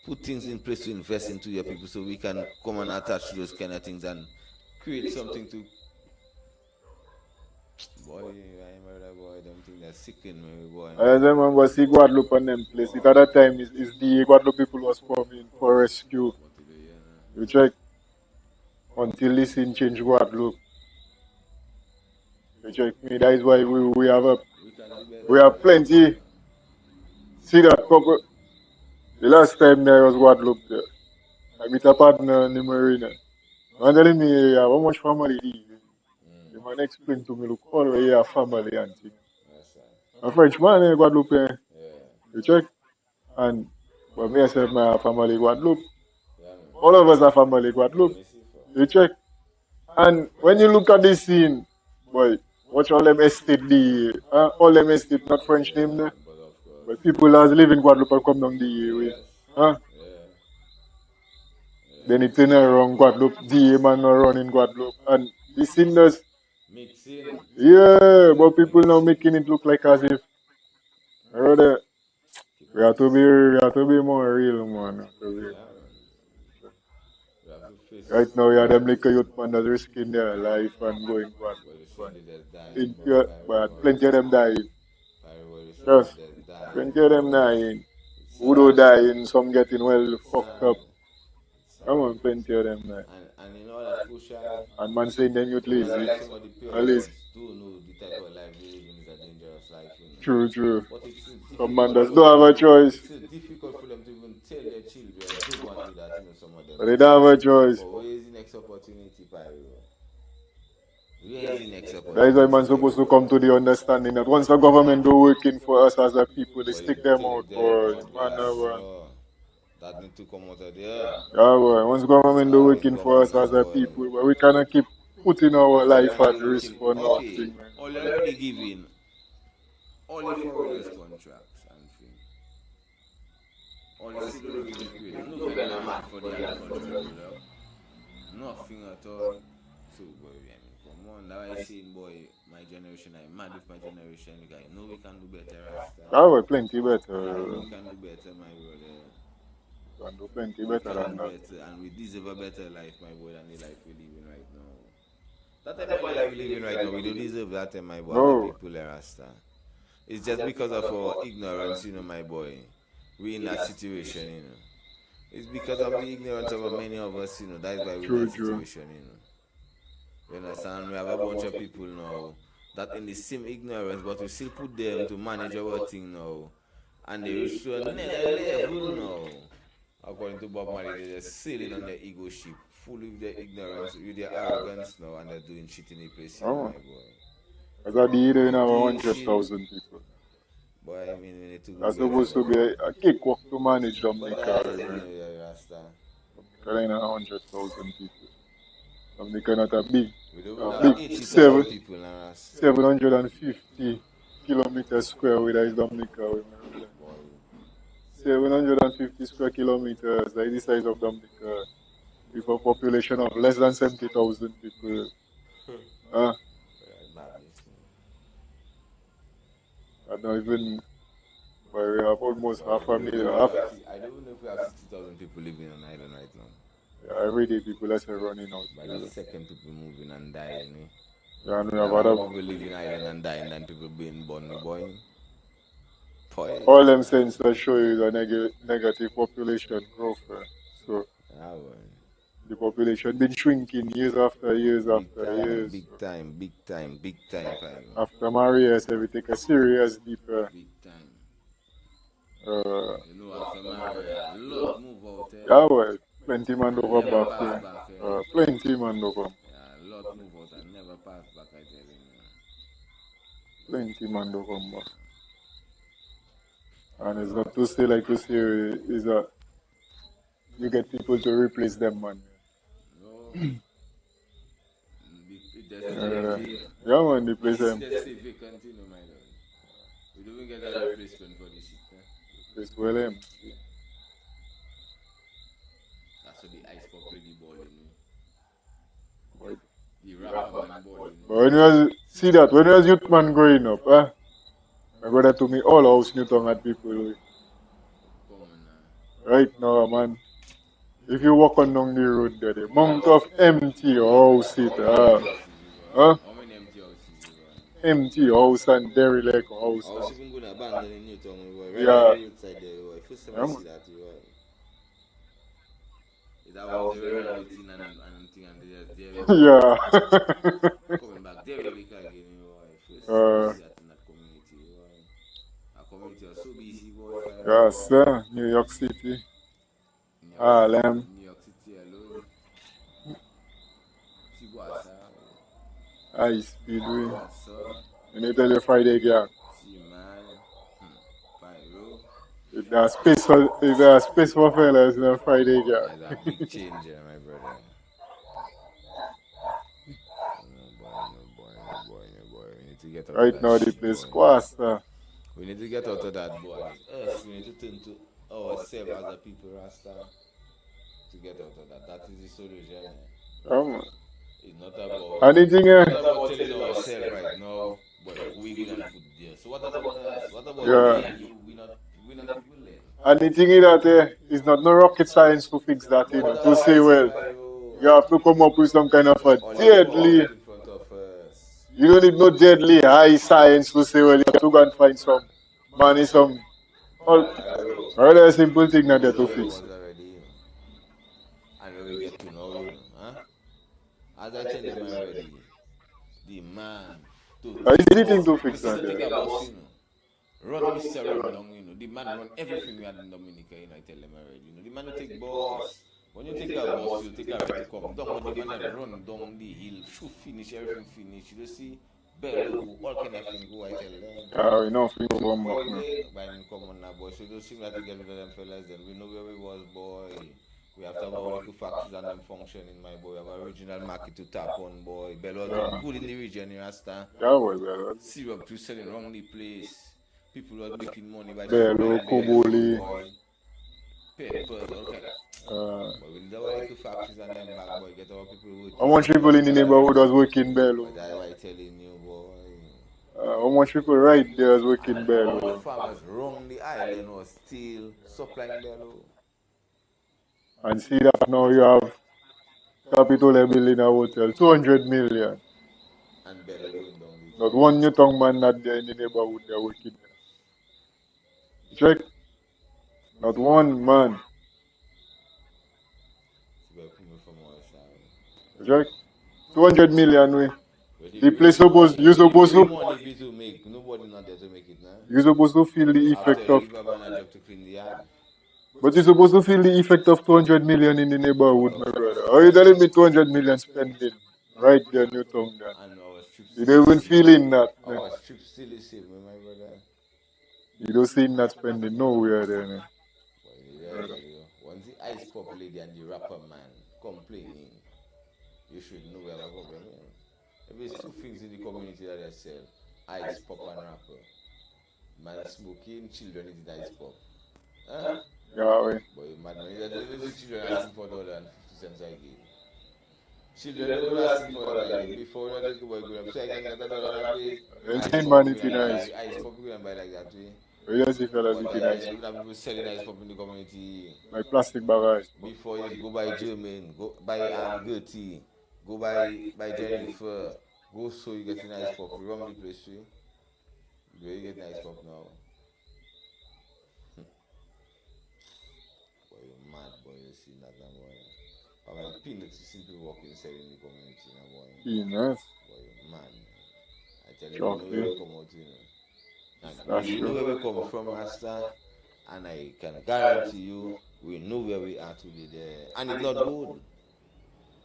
put things in place to invest into your people so we can come and attach to those kind of things and create something to. Boy, I remember boy, them things they're sick in me, boy. I remember see Guadeloupe on them place. It at that time is the Guadeloupe people was coming for rescue. You check until this thing change Guadeloupe. You check me. That is why we have a We have plenty. See that couple. The last time there was Guadeloupe there. I meet a partner in the marina. Man telling me how much family he is. The man explained to me, look, all the way here family and thing. A Frenchman in Guadeloupe, you check? And but me I said my family Guadeloupe. All of us are family Guadeloupe. You check? And when you look at this scene, boy, watch all them estate the all them estate not French name there. But people as live in Guadeloupe and come down the way. Huh? Then it turn around Guadeloupe, the man not run in Guadeloupe. And the scene does Mixing. yeah, but people now making it look like as if rather we have to be more real man. Right now you have them little youth man that's risking their life and going Guadeloupe. But plenty of them dying. Yes. Plenty of them dying. Who don't dying, some getting well fucked up. Come on, plenty of them dying. And you know that crucial. And man saying them youth lazy. Like some of the At least. parents do know the type of life they live in is a dangerous life, you know. True. But it's Some man just don't have a choice. It's still difficult for them to even tell their children do go and do that, you know, some of them. But they don't have a choice. But where is the next opportunity, Pyro? Where is the next opportunity? That is why man supposed to come to the understanding that once the government do working for us as a people, they stick them out for man. That need to come out of there. Yeah, boy. Once government do working for us as a people, but we cannot keep putting our life at risk for nothing. All already giving all the foreigners contracts and things. All the civil giving no kind of match for the agriculture, nothing at all. So boy, I mean, come on, now I see boy, my generation, I'm mad with my generation because I know we can do better. Yeah, boy, plenty better. We can do better, my brother. Can do plenty better than that. And we deserve a better life, my boy, than the life we live in right now. That type of life we live in right now, we don't deserve that, my boy. No. People are Rasta. It's just because of our ignorance, you know, my boy. We're in that situation, you know. It's because of the ignorance of many of us, you know. That's why we're in that situation, you know. You understand? We have a bunch of people now that in the same ignorance, but we still put them to manage our thing now. And they reach to another level now. According to Bob Marley, they're just sailing on their ego ship, full with their ignorance, with their arrogance now, and they're doing shit in the place, my boy. As I did, you know, 100,000 people. Boy, I mean, we need to go. That's supposed to be a cakewalk to manage Dominica. Dominica ain't 100,000 people. Dominica not a big 750 kilometers square with is Dominica. 750 square kilometers, that is the size of Dominica, with a population of less than 70,000 people. I don't even, but we have almost half a million. I don't know if we have 60,000 people living on island right now. Yeah, every day people are running out. By the second, people moving and dying. Yeah, and we have other people living island and dying than people being born, boy. All them sense that show you the negative population growth. So the population been shrinking years after years after years. Big time. After Marius, we take a serious deeper. Big time. After Marius, lot move out there. Yeah, well, plenty man do come back. Plenty man do come. Yeah, lot move out and never pass back, I tell you. Plenty man do come back. And it's not to say like you say is that you get people to replace them, man. No. Yeah, man, replace them. We don't get a replacement for this shit. Replace well them. That's what the ice pop play the ball, What? The rapper man ball. But when you see that, when you was youth man growing up, my brother told me all house Newton had people. Right now, man, if you walk on down the road there, the amount of empty houses, How many empty houses? Empty house and derelict house. House even going to abandon in Newton, yeah. Outside there, first time I see that, that was the very thing and thing and there. Yeah. Coming back there, we can again, first time I see that in that community. sir. New York City. Harlem. New York City alone. Tiguasa. High Speedway. Nassau. And they tell you Friday gang. T-Man. Pyro. If there's space for fellas, then Friday gang. There's a big change here, my brother. No boy. We need to get out Right of now, that the shit, place boy. squash, sir. We need to get out of that, boy. It's us. We need to turn to ourselves as a people, Rasta, to get out of that. That is the solution. It's not about Anything telling ourselves right now, but we gonna put there. So what about us? What about Yeah. me? You? We not people then. And the thing is that it's not no rocket science to fix that, you know. To say, well, you have to come up with some kind of a deadly. in front of us. You don't need no deadly high science to say, well, you have to go and find some money, some. All the simple thing that they to fix. Already, and when we get to know, huh? As I tell them already, the man It's anything to fix that. think about run Mr. Run down, the man run everything we had in Dominica, I tell them already, the man will take boss. When you take a boss, you take a right to come down, but the man that run down the hill, shoot finish, everything finish, you see, bellow go, all kind of thing go, I tell them. We know if we go one But back, man. by come on now, boy, so it don't seem like to get rid of them fellas, then we know where we was, boy. We have to have our little factories and them functioning, my boy. We have a regional market to tap on, boy. Bello is good in the region, you understand? Yeah, well. Syrup to selling around the place. People are making money by Bello, Koboli. boy. Peppers, all kind. But we need our little factories and them back, boy. Get our people working. How much people in the neighborhood was working Bello? But that's why I'm telling you, boy. How much people right there was working Bello? Farmers round the island was still supplying Bello. And see that now you have Capitol building a hotel, 200 million. And Bello going down the Not one new tongue man not there in the neighborhood they're working there. Check. Not one man. Check. 200 million we. The place you supposed to money be to make. Nobody not there to make it now. you're supposed to feel the effect After of give a man a job to clean the yard. but you're supposed to feel the effect of 200 million in the neighborhood, my brother. Are you telling me 200 million spending right there in your tongue there? And our strip You don't even feeling that. Our strip still is same, my brother. You don't see that spending nowhere there. Man. Once the ice pop lady and the rapper man complaining, you should know we have a problem. If there's two things in the community that they sell, ice pop and rapper. Man smoking, children eating ice pop. Huh? Yeah, we. Boy, madman, there's children asking for $1.50 I give. Children don't asking for that I give. Before you just go buy good, so I can get $1 and pay. Ice pop you can buy like that way. You just see fellas eating ice pop. Have people selling ice pop in the community. Like plastic bag of ice pop. Before you go buy German, go buy Gertie, go buy Jennifer, go so you get an ice pop. You run the place too. Where you get an ice pop now? Boy, you're mad, boy. You see that now, boy. I mean, peanuts you see people walking selling in the community now, boy. Peanuts? Boy, you're mad, man. I tell you, Chocolate. you know where we come out, And you know where we come from, Rasta. And I can guarantee you, we know where we are today there. And it's not good.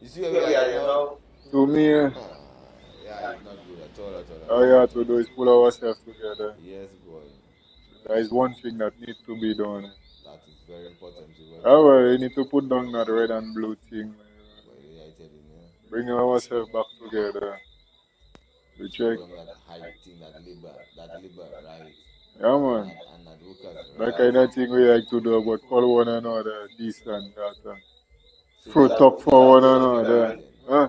You see where we are now? To me, yeah, it's not good at all. all you have to do is pull ourselves together. Yes, boy. There is one thing that needs to be done. That is very important. You need to put down that red and blue thing. I tell you, Bring ourselves back together. We check. That height thing, that labor, right? Yeah, man. And that workers, That kind of thing we like to do, but call one another decent. Fruit talk for one another. Huh?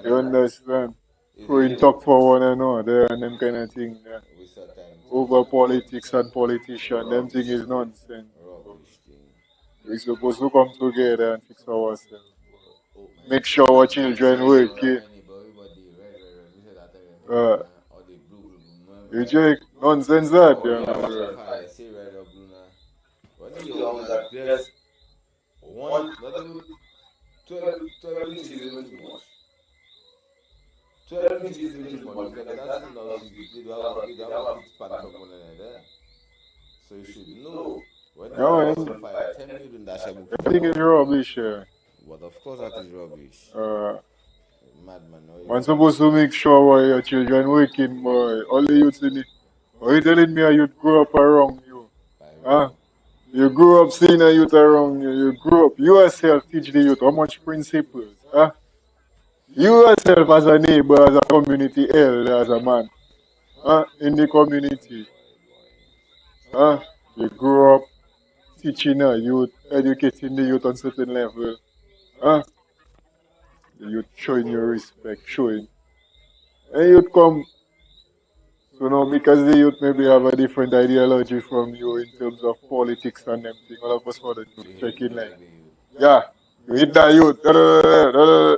You understand? Fruit talk for one another and them kind of thing. Over politics and politicians, them thing is nonsense. We're supposed to come together and fix ourselves. Make sure our children work. You check nonsense that. There's one, not even 12 inches is even too much. 12 inches is even too much because that's now they do have a fixed pan from one another. So you should know When the Yeah, house man. on fire, tell me you don't dash a book I think it's rubbish. But of course that is rubbish. Uh, Madman, no, Man supposed to make sure why your children waking, boy. All the youths in it. Are you telling me a youth grew up around you? by Huh? real. You grew up seeing a youth around you. You grew up. You yourself teach the youth how much principles. Huh? You yourself as a neighbor, as a community elder, as a man. Huh? In the community. Huh? You grew up teaching a youth, educating the youth on certain level. Huh? The youth showing you respect, showing. And youth come. So now, because the youth maybe have a different ideology from you in terms of politics and them thing, all of us want to You check hate in you like, like the youth. yeah, you hit that youth. Da, da, da, da, da, da.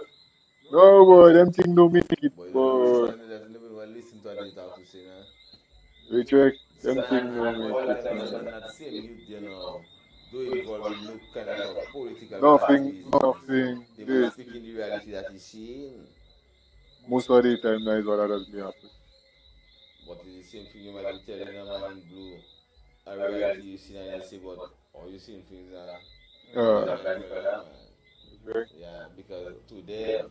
No, boy, them thing don't make it, But you don't know, boy. sometimes they never even listen to what they talk to say, nah. We check, them Sometimes, thing and don't more make than it, time, man. sometimes that same youth, do involve in no kind of political party Nothing, business. nothing. They might This, speak in the reality that is seen. most of the time, that is what does be happen. But it's the same thing you might be telling a man in blue. A reality you see and you say, but all you seeing things are Uh, different, brother, man. okay. Yeah, because to them,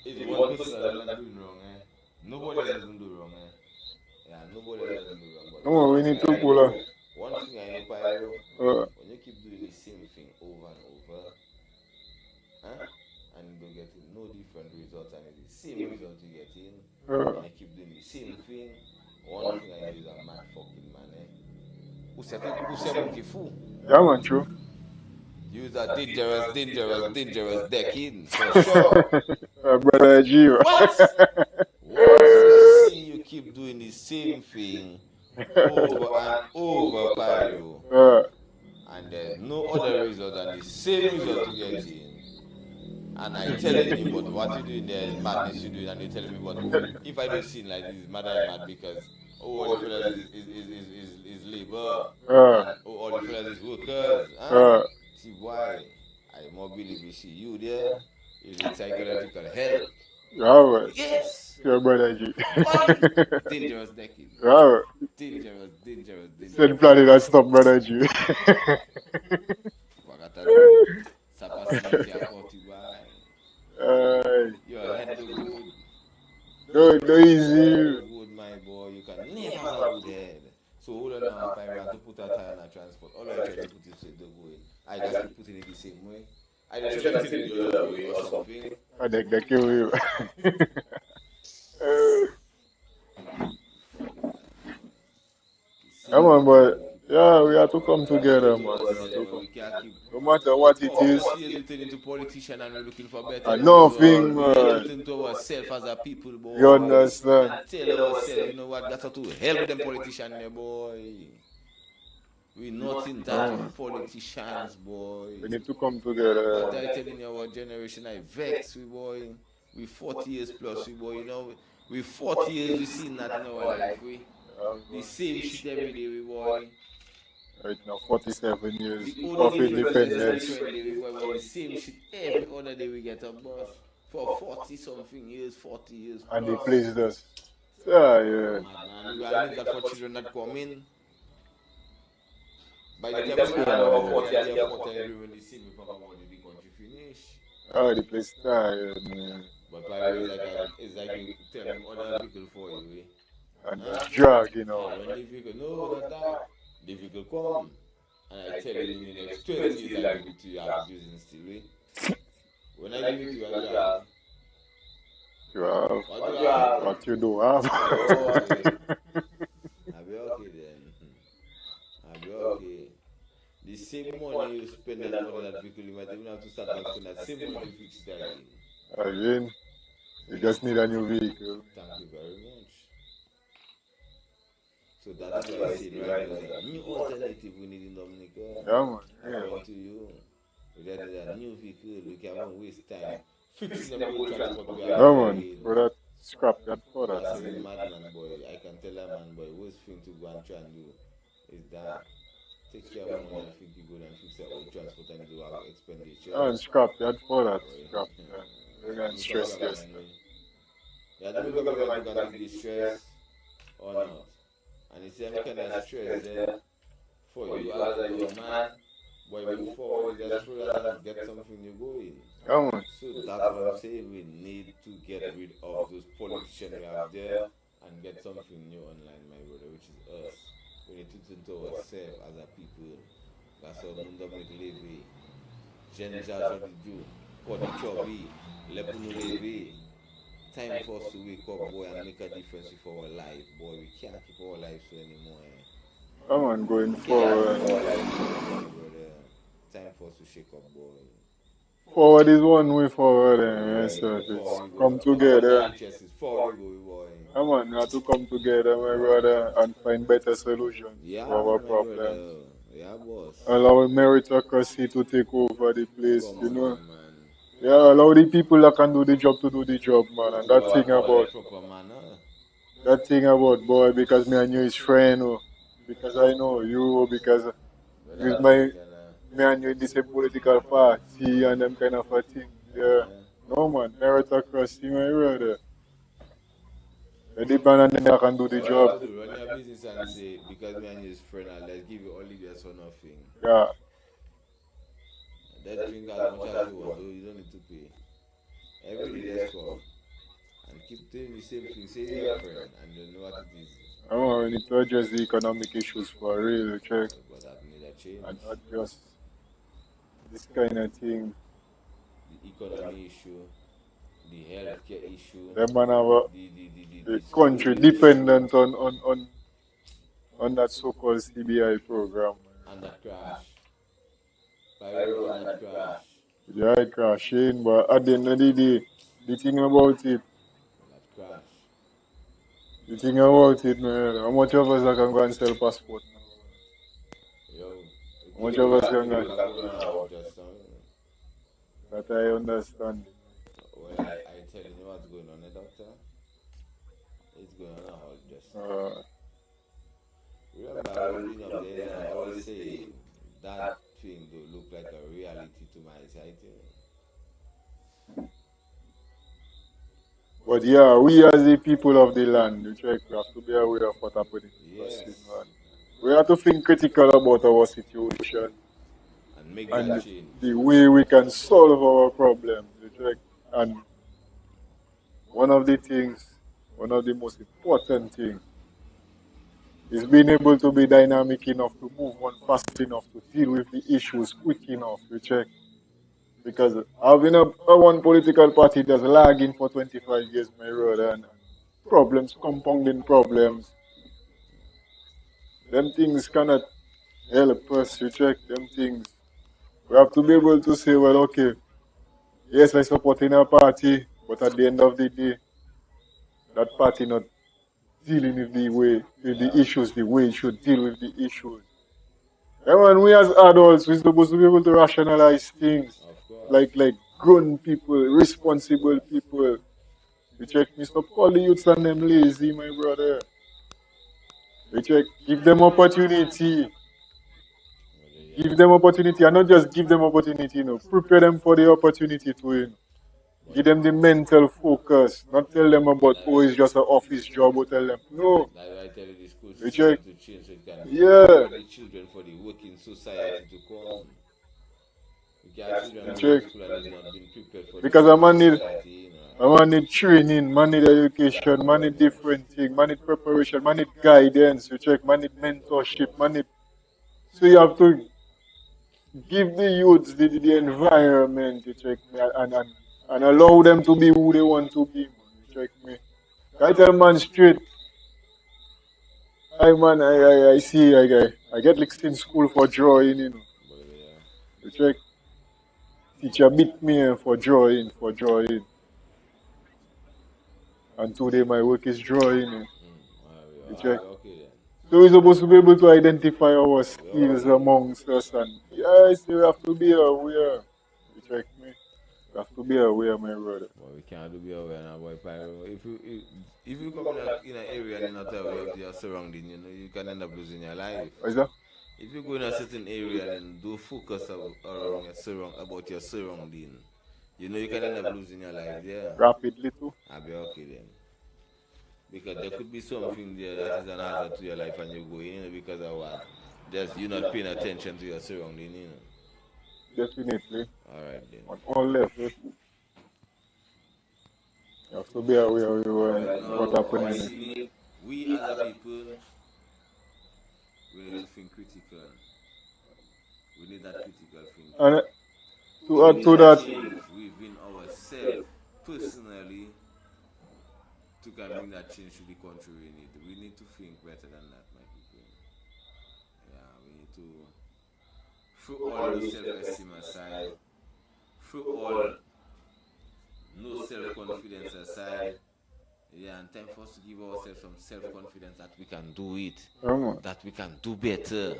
it's one person alone that doing wrong, eh? Nobody else doesn't do wrong, eh? Yeah, nobody else doesn't do wrong. But No, we need to pull a, one thing I know, Pyro, uh, when you keep doing the same thing over and over, huh? And you don't get no different results, and it's the same result you get in, uh, and you keep doing the same thing, one thing I know is a mad fucking man, eh? Who say monkey fool? yeah, man, true. Use a dangerous, dangerous, dangerous decking for sure. Brother Gio. What? Once you see you keep doing the same thing over and over, Pyro, uh, and there's no other result than the same result you get in, and I telling you, but what you doing there is madness you doing, and you telling me, but if I do sin like this, is mad I mad because all the fellas is labor, uh, and all the fellas is workers, huh? uh, See why? I more believe you see you there is a psychological help. yeah, Yes. your brother G. Why? Dangerous decking. Yeah, Dangerous, dangerous, dangerous. said planning and stop, brother G. Wakata do. Sapasi kia koti why? uh, Your head look good. no Your head easy. look good, my boy. You can never have a good head. So hold on now, Pyro, to put a tire on a transport. All I try to put it so it don't go in. I just keep putting it the same way. I don't try to tell it the other way or something. I think they kill you. The Come same on, thing but we keep yeah, doing. we have to come We have to together, think to man. We have ourselves, to but come we can't together. keep. No matter what it For is, 40 years we turn into politician and we're looking for better result. nothing, We ain't man. looking to ourselves as a people, You boy. understand? And tell ourselves, you know what, got to hell with them politicians there, boy. We not in that No, with politicians, boy. we need to come together. What I telling you, our generation, I vex, we boy. We 40 years plus, we boy, you know. We 40 years, we seen that in our life, we. The same shit every day, we boy. Right now, 47 years The only of difference is just a independence. different day. We go about the same shit every other day. We get a bus for 40 something years, 40 years And they plus. placed us. Ah, Oh, yeah. madman. And we are need that for children that come in. By the time we Yeah, turn over yeah. 40 and they are 40 and doing the same, we talk about the country finish. Oh, the place tired, man. But Pyro is like you tell me other vehicle for you, eh? And Huh? drag, you know. And when the vehicle, no, not that. The vehicle come. And I tell you in the next 20 years I give it to you, I have it using still, eh? When I give it to you, what do you have? You have What do you have? what you do have. Oh, okay. I'll be okay then. I'll be okay. The same money you spend on order that vehicle, you might even have to start back spend that same money to fix it again. Again, you just need a new vehicle. Thank you very much. So that is why I said right now is a new alternative we need in Dominica. Yeah, man. Yeah. According to you, we just need a new vehicle. We can't waste time fixing them old transport we have Yeah, man. again. For that, scrap that for that. That's a madman boy. I can tell a man boy, worst thing to go and try and do is that take your money and think you go and fix the old transport and do our expenditure. And scrap that for that. Boy, Scrap that. You're going to make up stress your yourself. mind. You have to make up your mind to can take the stress or not. And the same kind of stress there for you as a young man, boy, move forward, you just throw that and get something you going. Yeah, man. So that's what I'm saying. We need to get rid of those politicians we have there and get something new online, my brother, which is us. We need to turn to ourselves as a people. That's how Moun Dominic live. Jen Jajodi do. Podi Chobi. Lepunu live. Time for us to wake up, boy, and make a difference with our life, boy. We can't keep our lives so anymore. Yeah, man, going Can't keep forward. our lives so anymore, brother. Time for us to shake up, boy. Forward is one way forward, yes, Yeah, sir. forward It's we go. come Our together. interests is forward we go, boy. Yeah, man, we have to come together, my brother, and find better solutions Yeah, for our man, my problems. brother. Yeah, boss. Allow meritocracy to take over the place, Come you on, know. man. Yeah, allow the people that can do the job to do the job, man. And Do our job in a proper manner. that thing about boy, because me and you is friend, oh, because I know you, because But you is that my thing, and me and you in the same political party and them kind of a thing. Yeah. No man, meritocracy, my brother. The depend on them that can do the what you have job. to do, run your business and say, because me and you is friend, and let's give you only this or nothing. Yeah. Let's drink as much as you want, though you don't need to pay. Every day let's come and keep doing the same thing. Say you're a friend and you know what it is. We need to address the economic issues for real, check. But that need a change. And not just this kind of thing. The economy issue, the healthcare issue, Them man have a, the the country schooling issue, dependent on that so-called CBI program. and that crash. Pyro and that crash. Yeah, it crashing, but at the end of the day, the thing about it, That crash. the thing about it, man, how much of us that can go and sell passport now? Yo, How much of us you can can go? go on out just now. That I understand. Well, I telling you what's going on, doctor. It's going on out just now. Remember, I was being up there and I always say that thing don't look like a reality to my sight. But yeah, we as the people of the land, you check, we have to be aware of what happening to us, Yes. man. We have to think critical about our situation And make that and change. the way we can solve our problems, you check. And one of the things, one of the most important things, is being able to be dynamic enough to move on fast enough to deal with the issues quick enough, you check. Because having a one political party that's lagging for 25 years, my brother, and problems, compounding problems, them things cannot help us, you check, them things. We have to be able to say, well, okay, yes, I support in a party, but at the end of the day, that party not dealing with the issues the way it should deal with the issues. And when we as adults, we're supposed to be able to rationalize things Of course. like grown people, responsible people. You check me, stop call the youths and them lazy, my brother. You check, give them opportunity. Give them opportunity and not just give them opportunity, prepare them for the opportunity to win. Give them the mental focus. Not tell them about, oh, it's just an office job, or tell them, no. That's why I tell you the school You system check, to change so it can yeah. prepare the children for the working society to come. You get children You going to check. school and they've not been prepared for Because the a working man need, society. a man need training, man need education, man need different things, man need preparation, man need guidance, you check, man need mentorship, man need. So you have to give the youths the environment, you check me, and allow them to be who they want to be, man, you check me. I tell man straight, I see, I get licked in school for drawing, You check, teacher beat me for drawing, And today my work is drawing, You check. Okay then. So we're supposed to be able to identify our We're skills okay. amongst us, and yes, we have to be aware. You check me. We have to be aware, my brother. Well, we can't do be aware now, boy. Pyro. If you come in an area and you're not aware of your surrounding, you can end up losing your life. What is that? If you go in a certain area and don't focus around about your surrounding, you can end up losing your life there. Rapidly too. I'll be okay then. Because there could be something there that is an hazard to your life and you go in because of what? Just you not paying attention to your surrounding, you know. Definitely. All right then. On all levels, you have to be aware of Right what now, I happening. see we as a people, we need to think critical. We need that critical thinking. And to We add need to a that, change within ourselves personally to can bring that change to the country we need. We need to think better than that, my people. Yeah, we need to throw all low self-esteem aside, throw all no self-confidence aside. Yeah, and time for us to give ourselves some self-confidence that we can do it, man. that we can do better.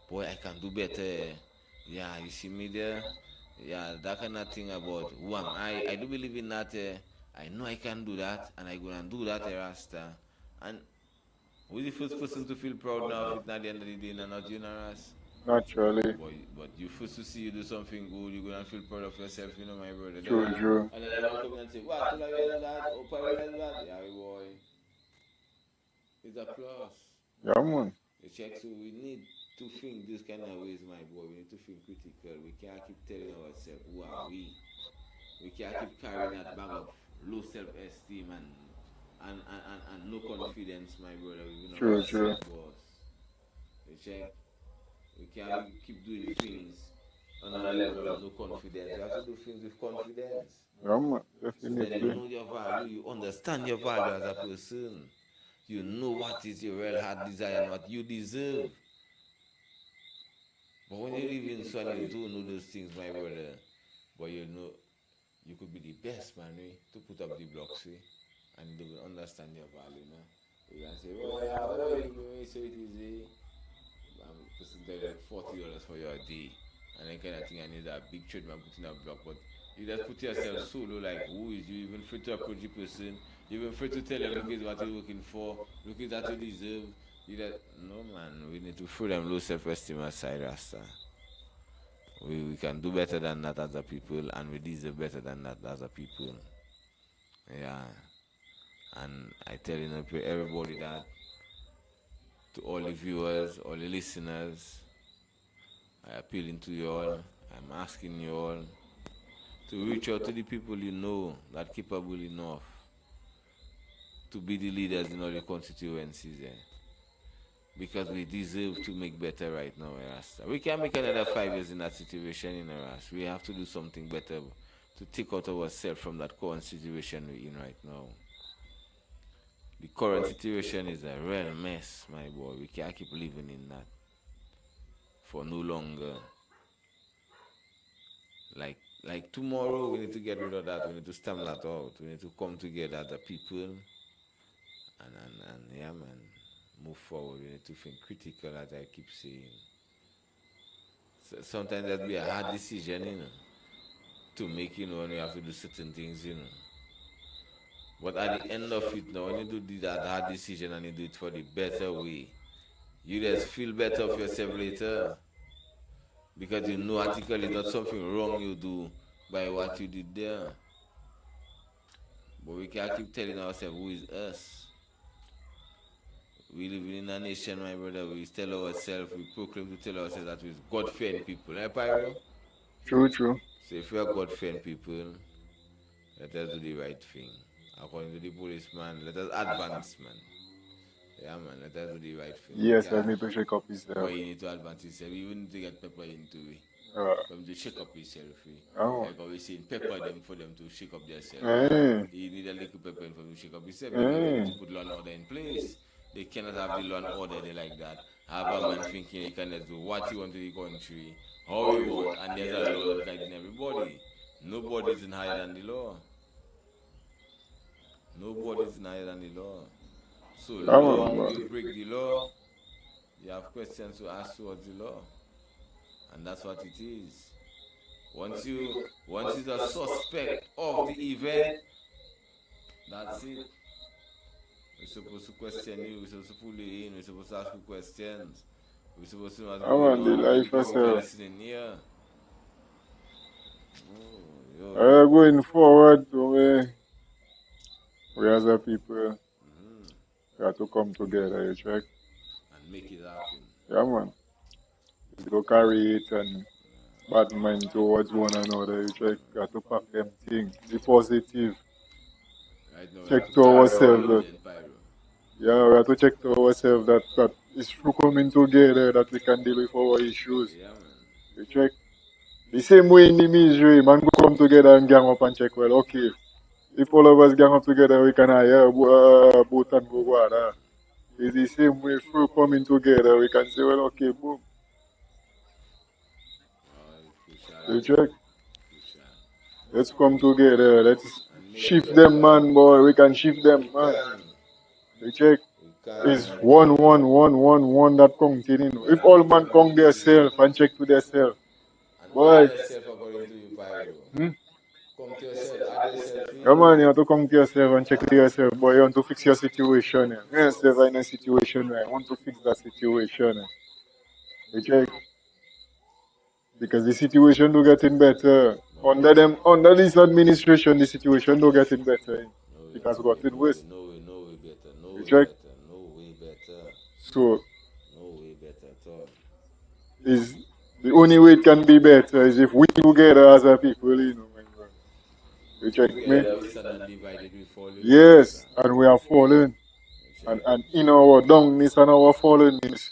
Boy, I can do better. Yeah, you see me there? Yeah, that kind of thing about who am I. I do believe in that. I know I can do that, and I gonna do that, Rasta. And who's the first person to feel proud now if it's not the end of the day, not you, Ras? Naturally. But you first to see you do something good, you're gonna feel proud of yourself, you know, my brother. True, true. And then everyone come and say, what, Tula, you do that? Oh, Paul, you do that? Yeah, boy. It's a plus. Yeah, man. You check, so we need to think this kind of ways, my boy. We need to think critical. We can't keep telling ourselves, who are we? We can't keep carrying that bag of low self-esteem and no confidence, my brother, within True, true. ourselves, boss. You check? We can't keep doing things on a level of no confidence. You have to do things with confidence. Yeah, man. So then you Definitely. know your value, you understand your value as a person. You know what is your real heart desire and what you deserve. But when you live in sun, you don't know those things, my brother. But you know, you could be the best man to put up the blocks, and they will understand your value. No? You can say, oh yeah, whatever you give me, so it is. I'm person tell you like $40 for your day, and then kind of thing. I need that big trade man putting a block, but you just put yourself so low, like who is you even free to approach the person? You even free to tell them, look at what you're looking for, look at that you deserve. You that no man, we need to throw them low self-esteem aside, Rasta. We can do better than that as a people, and we deserve better than that as a people. Yeah, and I tell everybody that to all the viewers, all the listeners, I appealing to you all. I'm asking you all to reach out to the people you know that capable enough to be the leaders in all the constituencies. Because we deserve to make better right now, Rasta. We can't make another 5 years in that situation in Rasta. We have to do something better to take out ourselves from that current situation we're in right now. The current situation is a real mess, my boy. We can't keep living in that for no longer. Like tomorrow, we need to get rid of that. We need to stamp that out. We need to come together as a people and yeah, man, move forward. We need to think critical, as I keep saying. So sometimes that'll be a hard decision, to make, when you have to do certain things, But at the end of it, now, when you do that hard decision and you do it for the better way, you just feel better of yourself later. Because you know article is not something wrong you do by what you did there. But we can't keep telling ourselves who is us. We live in a nation, my brother, we tell ourselves, we proclaim to tell ourselves that we're God-fearing people. Eh, Pyro? True, true. So if we are God-fearing people, let us do the right thing. According to the policeman, let us advance, man. Yeah, man, let us do the right thing. Yes, I need to shake up his But you need to advance yourself. You need to get pepper into it. From to shake up yourself. Oh. Like always saying, pepper them for them to shake up themselves. Hey. You need a little pepper for them to shake up yourself because they need to put law and order in place. They cannot have the law and order there like that. Have a man thinking he can just do what he want to the country, how he want, and there's a law that guiding everybody. Nobody is higher than the law. Nobody is higher than the law. So long you break the law, you have questions to ask towards the law. And that's what it is. Once it's a suspect of the event, that's it. We're supposed to question you, we're supposed to pull you in, we're supposed to ask you questions. We're supposed to know what's going on, the people who are listening here. Going forward, we as a people, we have to come together, you check? And make it happen. Yeah, man. They go carry it and bad mind towards one another. You check, got to pack them things. Be positive. Right now, we Check have to to check ourselves ourselves that, then, Pyro. yeah, we have to check to ourselves that it's through coming together that we can deal with our issues. Yeah, man. You check. The same way in the misery, man, go come together and gang up and check, well, okay, if all of us gang up together, we can hire boat and go water. It's the same way through coming together, we can say, well, okay, boom. You check. Let's come together. Let's shift them, man, boy. We can shift them, man. You check. It's one that counting. If all man count their self and check to their self, And boy. add yourself according to you, Pyro. Come to yourself, add yourself in. Come on, you have to come to yourself and check to yourself, boy. You want to fix your situation. Yourself in a situation where I want to fix that situation. You check. Because the situation do getting better. Under this administration, the situation do getting better. It has gotten worse. No way better. No way check. better. No way better. So, No way better at all. is the only way it can be better is if we together as a people, you know, my brother. You check me? Together we stand and divided we fall. Yes, and we are fallen. And in our downness and our fallenness,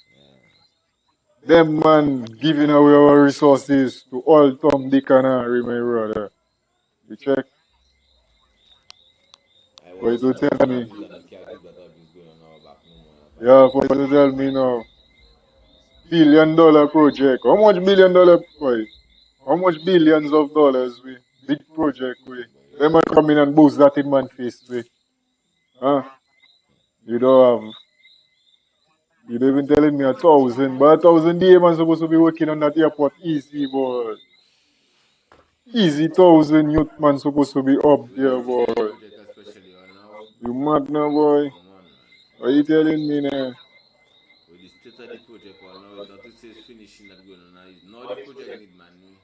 them man giving away our resources to all Tom, Dick and Harry, my brother. You check? What you tell me? Yeah, for you to tell me now. $1 billion project. How much $1 billion, boy? How much billions of dollars we? Big project we. Them man come in and boost that in man face we. Huh? You don't have. You don't even telling me 1,000, but 1,000 day man supposed to be working on that airport easy, boy. Easy 1,000 youth man supposed to be up there, boy. You mad now, boy? What you telling me now? With the state of the project, well, now it's not to say it's finishing that going on. Now the project need money.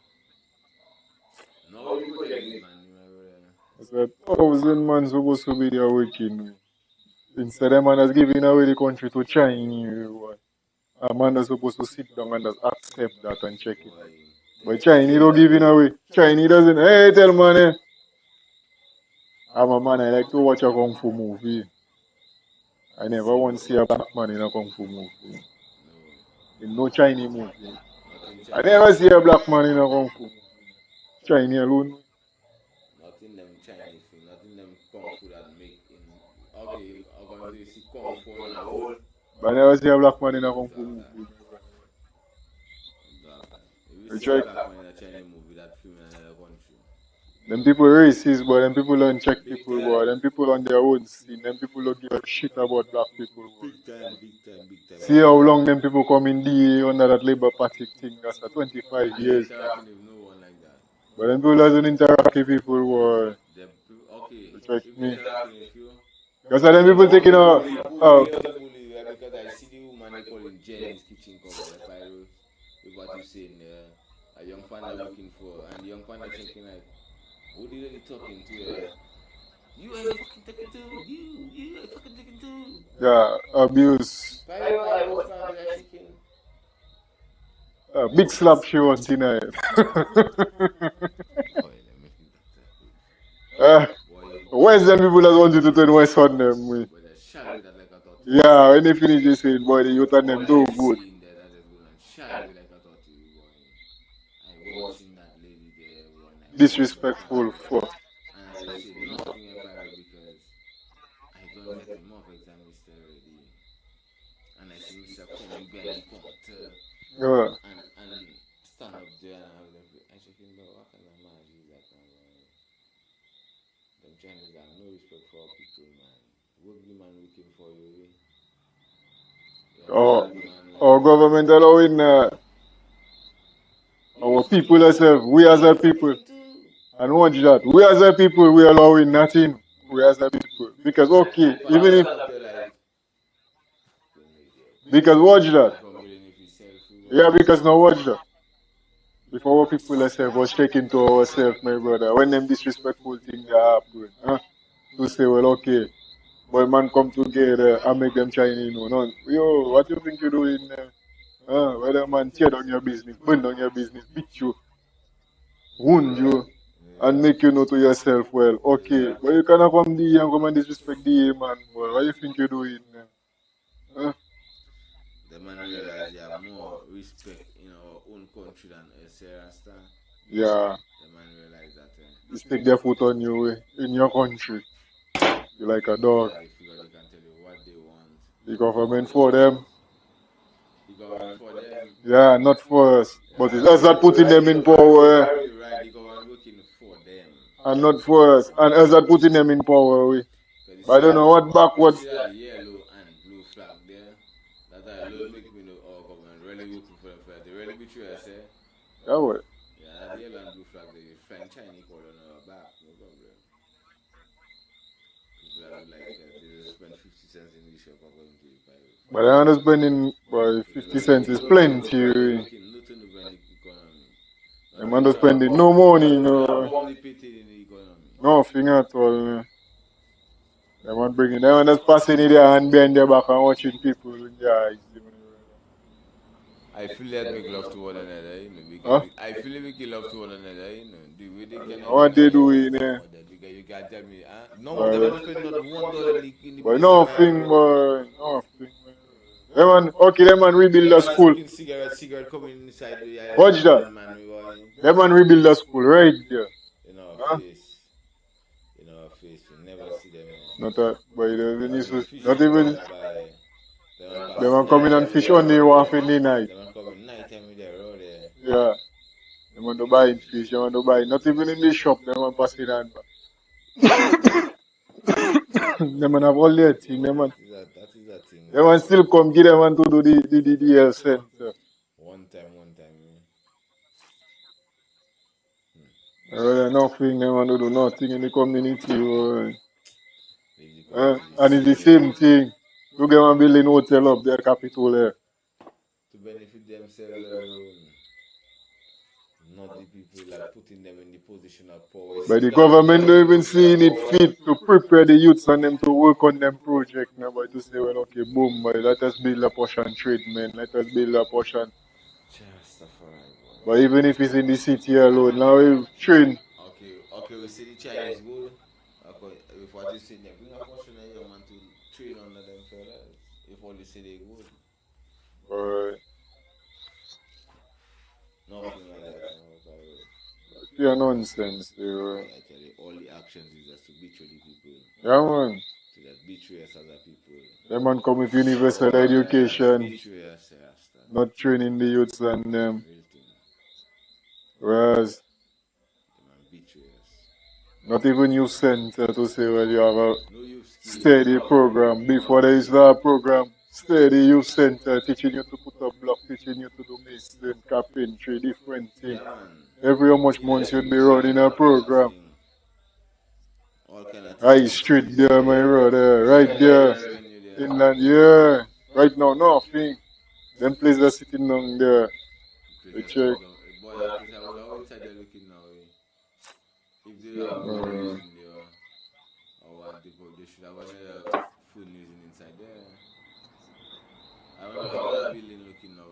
Now the project need money, my brother. That's 1,000 man supposed to be there working. Instead, of man is giving away the country to China. Boy. A man is supposed to sit down and just accept that and check it. But China don't give it away. China doesn't. Hey, tell man, I'm a man, I like to watch a Kung Fu movie. I never want to see a black man in a Kung Fu movie. In no Chinese movie. I never see a black man in a Kung Fu movie. Chinese alone. Nothing them Chinese food, nothing them Kung Fu that make in. Okay, I'm going to see Kung Fu on a whole. But I never see a black man in a Kung Fu movie. If you see a black man in a Chinese movie, that film in another country. Them people racist, but them people don't check people, boy. Them people on their own scene. Them people don't give a shit about black people, boy. Big time. See how long them people come in DA under that Labour Party thing. That's for 25 years. Interacting with no one like that. But them people doesn't interact with people, boy. Okay. Check me. Interacting with you. Because them people taking a. Because I see the woman they call in Jenny's kitchen cover, Pyro, with what you saying there. A young panda looking for, and the young panda checking like, who did they talking to her? You ain't fucking taking to. You ain't fucking taking to. Yeah, abuse. Pyro, I was found with that chicken. Big slap she want tonight. Where's them people that want you to turn West on them? Yeah, when they finish this saying, boy, the youth and them do good. Disrespectful fuck. And I say nothing about it because I don't get him off exam Mr. already. And I see Mr. come behind the counter and stand up there and I check him out, what kind of man is that? Them Chinese have no respect for our people, man. Work the man looking for you. Our government allowing our people ourselves, we as a people. And watch that. We as a people, we allowing nothing. We as a people. Because okay, even if. Because watch that. Yeah, because now watch that. If our people ourselves was taken to ourselves, my brother, when them disrespectful things happen, to say, well, okay, boy, man, come together and make them Chinese know. No, yo, what you think you're doing there? Where the man tear down your business, burn down your business, beat you, wound you, and make you know to yourself, well, okay, but you cannot come here and come and disrespect the man, boy. What you think you're doing? The man realize you have more respect in our own country than elsewhere and stuff. Yeah. The man realize that. They stick their foot on you in your country. You're like a dog. Yeah, they figure they can tell you what they want. The government for them. The government for them. Yeah, not for us. Yeah, but it's us that putting them in power. You're right, the government working for them. And not for us. And us that putting them in power. But I don't know what backwards. You see that the yellow and blue flag there? That I love make me know our government really working for them. They really betray us, eh? Yeah, what? Yeah, the yellow and blue flag, they find Chinese color on our back, no problem. People that do like that, they just spend 50 cents in the shop according to the pirate. But I understand by 50 cents is plenty. I'm not spending no money, no. Nothing at all. They want bringing them just passing it there and behind their back and watching people in their eyes. I feel that make love to one another, you know. I feel they make love to one another, you know. The way they can. What they doing, eh? You can't tell me, no, they don't spend not $1 in the but nothing, boy. Nothing. Them man rebuild the school. Cigarette coming inside the watch that. Them man rebuild the school right there. In our face. In our face. You never see them. Not that, but not even. They man coming and fish only half in the night. They man coming night time with their road there. Yeah. They want to buy fish. They want to buy. Not even in the shop. They man pass it on. They man have all their thing. They man. That is a thing. They man still come give them and to do the health center. One time. Nothing. They want to do nothing in the community. And it's the same thing. Look at one building hotel up there, capital there. To benefit themselves alone. Not the people like putting them in the position of power. But the government don't even seeing it fit to prepare the youths and them to work on them project. But to say, well, okay, boom, but let us build a portion treatment, let us build a portion. But even if it's in the city alone, now we train. Okay, we see the Chinese good. Okay, if what you say, bring a portion of your man to train under them fellas. If all you say they good. Alright. Nothing like that. Pure nonsense, I tell you, all the actions is just to betray the people. Yeah, man. To just betray us as a people. Them man come with universal education. Betray us, not training the youths and them. Whereas, not even youth center to say, well, you have a steady program. Before there is a program, steady youth center teaching you to put up block, teaching you to do mason, carpentry, different things. Every how much months you'd be running a program. High street there, my brother, right there. Inland, yeah. Right now, nothing. Them places are sitting down there. We check. If they have food using there, or what they should have another food using inside there. I wonder how that building looking now.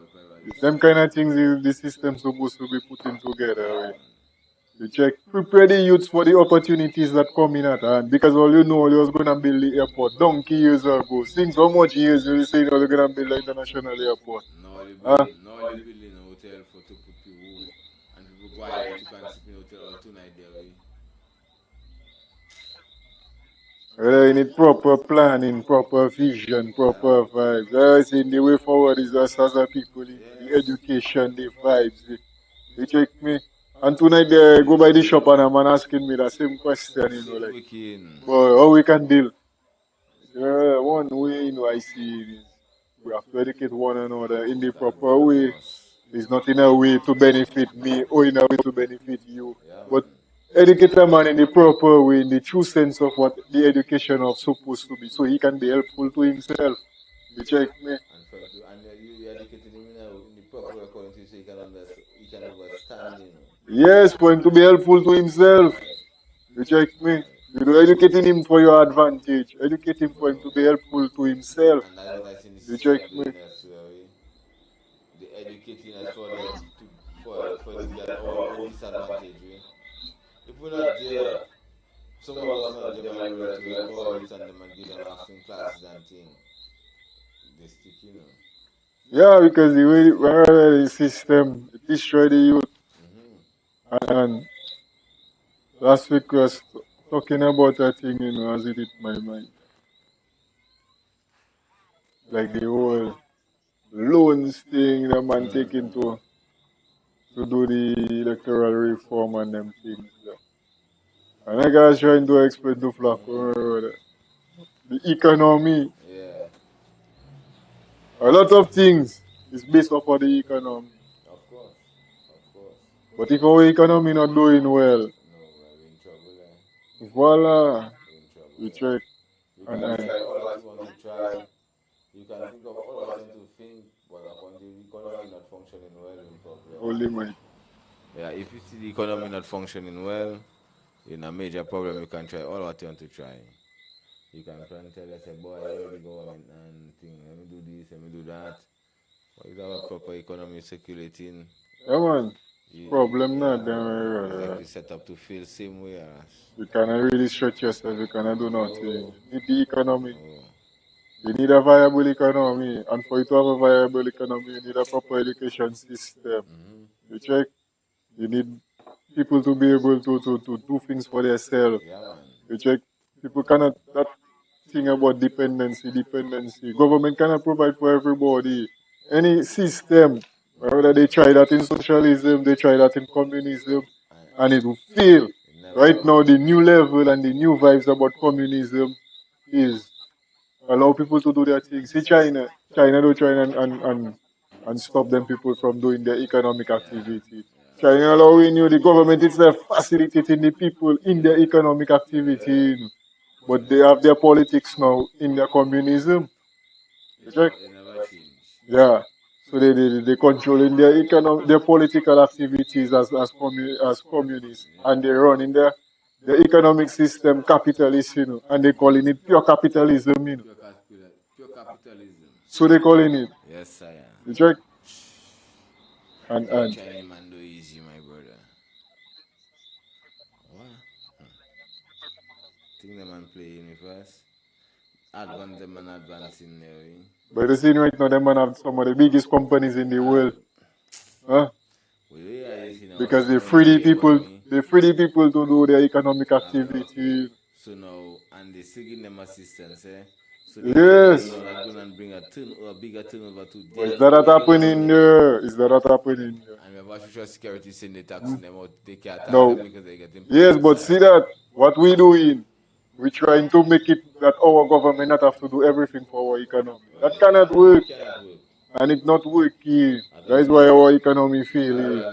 Them kind of things the system supposed to be putting together. You check, prepare the youths for the opportunities that come in at hand. Because all you know, you was going to build the airport donkey years ago. Since how much years you say you're going to build the international airport? No, they're building a hotel to put people and people go ahead to can sleep in hotel all tonight there. You need proper planning, proper vision, proper vibes. I think the way forward is us as a people, the education, the vibes. You check me? And tonight they go by the shop and a man asking me the same question, well, how we can deal? One way, I see is we have to educate one another in the proper way. It's not in a way to benefit me or in a way to benefit you. But educate a man in the proper way, in the true sense of what the education is supposed to be, so he can be helpful to himself. You check me? And you educated him in the proper way according to so he can understand. Yes, for him to be helpful to himself. You check me? You do educating him for your advantage. Educate him for him to be helpful to himself. You check me? The educating us for them for it to be at our own disadvantage. If we're not there, some of us not there, my brother, to help our youth and them and give them acting classes and things. They stick. Yeah, because the way the system destroy the youth. And last week we was talking about a thing, as it hit my mind. Like the whole loans thing the man taking to do the electoral reform and them things. And I was trying to explain to Flaco the economy. Yeah, A lot of things is based off of the economy. of course, of course. But if our economy not doing well, No, we're in trouble there. voila, We're in trouble we there. check. You And, can try all that you want to try. You can think of all that you want to think, but upon the economy not functioning well, in problem. only my Yeah, if you see the economy not functioning well, in a major problem, you can try all what you want to try. You can try and tell us, boy, here the government and thing, let me do this, let me do that. But you have a proper economy circulating. yeah man. Problem not yeah, there. exactly set up to feel same way as. You cannot really stretch yourself, you cannot do nothing. You need the economy. Oh, You need a viable economy. And for you to have a viable economy, you need a proper education system. You check. You need people to be able to do things for themselves. yeah, man. You check. People cannot, that thing about dependency. Government cannot provide for everybody. Any system, whether they try that in socialism, they try that in communism, and it will fail. Right now, the new level and the new vibes about communism is allow people to do their things. See China. China do try and stop them people from doing their economic activity. China allowing the government itself facilitating the people in their economic activity. But they have their politics now in their communism. It Check. never changed. Yeah. So they controlling their political activities as communists, and they run in their economic system capitalist, and they calling it pure capitalism, Pure capitalism. So they calling it. Yes, I am. You check. And Chinese man do easy, my brother. What? Think the man playing me first. Advance them and advancing there. but the scene right now, them man have some of the biggest companies in the world. Huh? Because they free the people to do their economic activity. So now, and they still give them assistance, So yes. They're going to bring a bigger turnover to them. Is that happening there? Is that happening there? And we have social security send the tax them out, take care of no. them because they get them. Yes, but see that, what we doing, we trying to make it that our government not have to do everything for our economy. That cannot work. And it's not working. That is why our economy failing.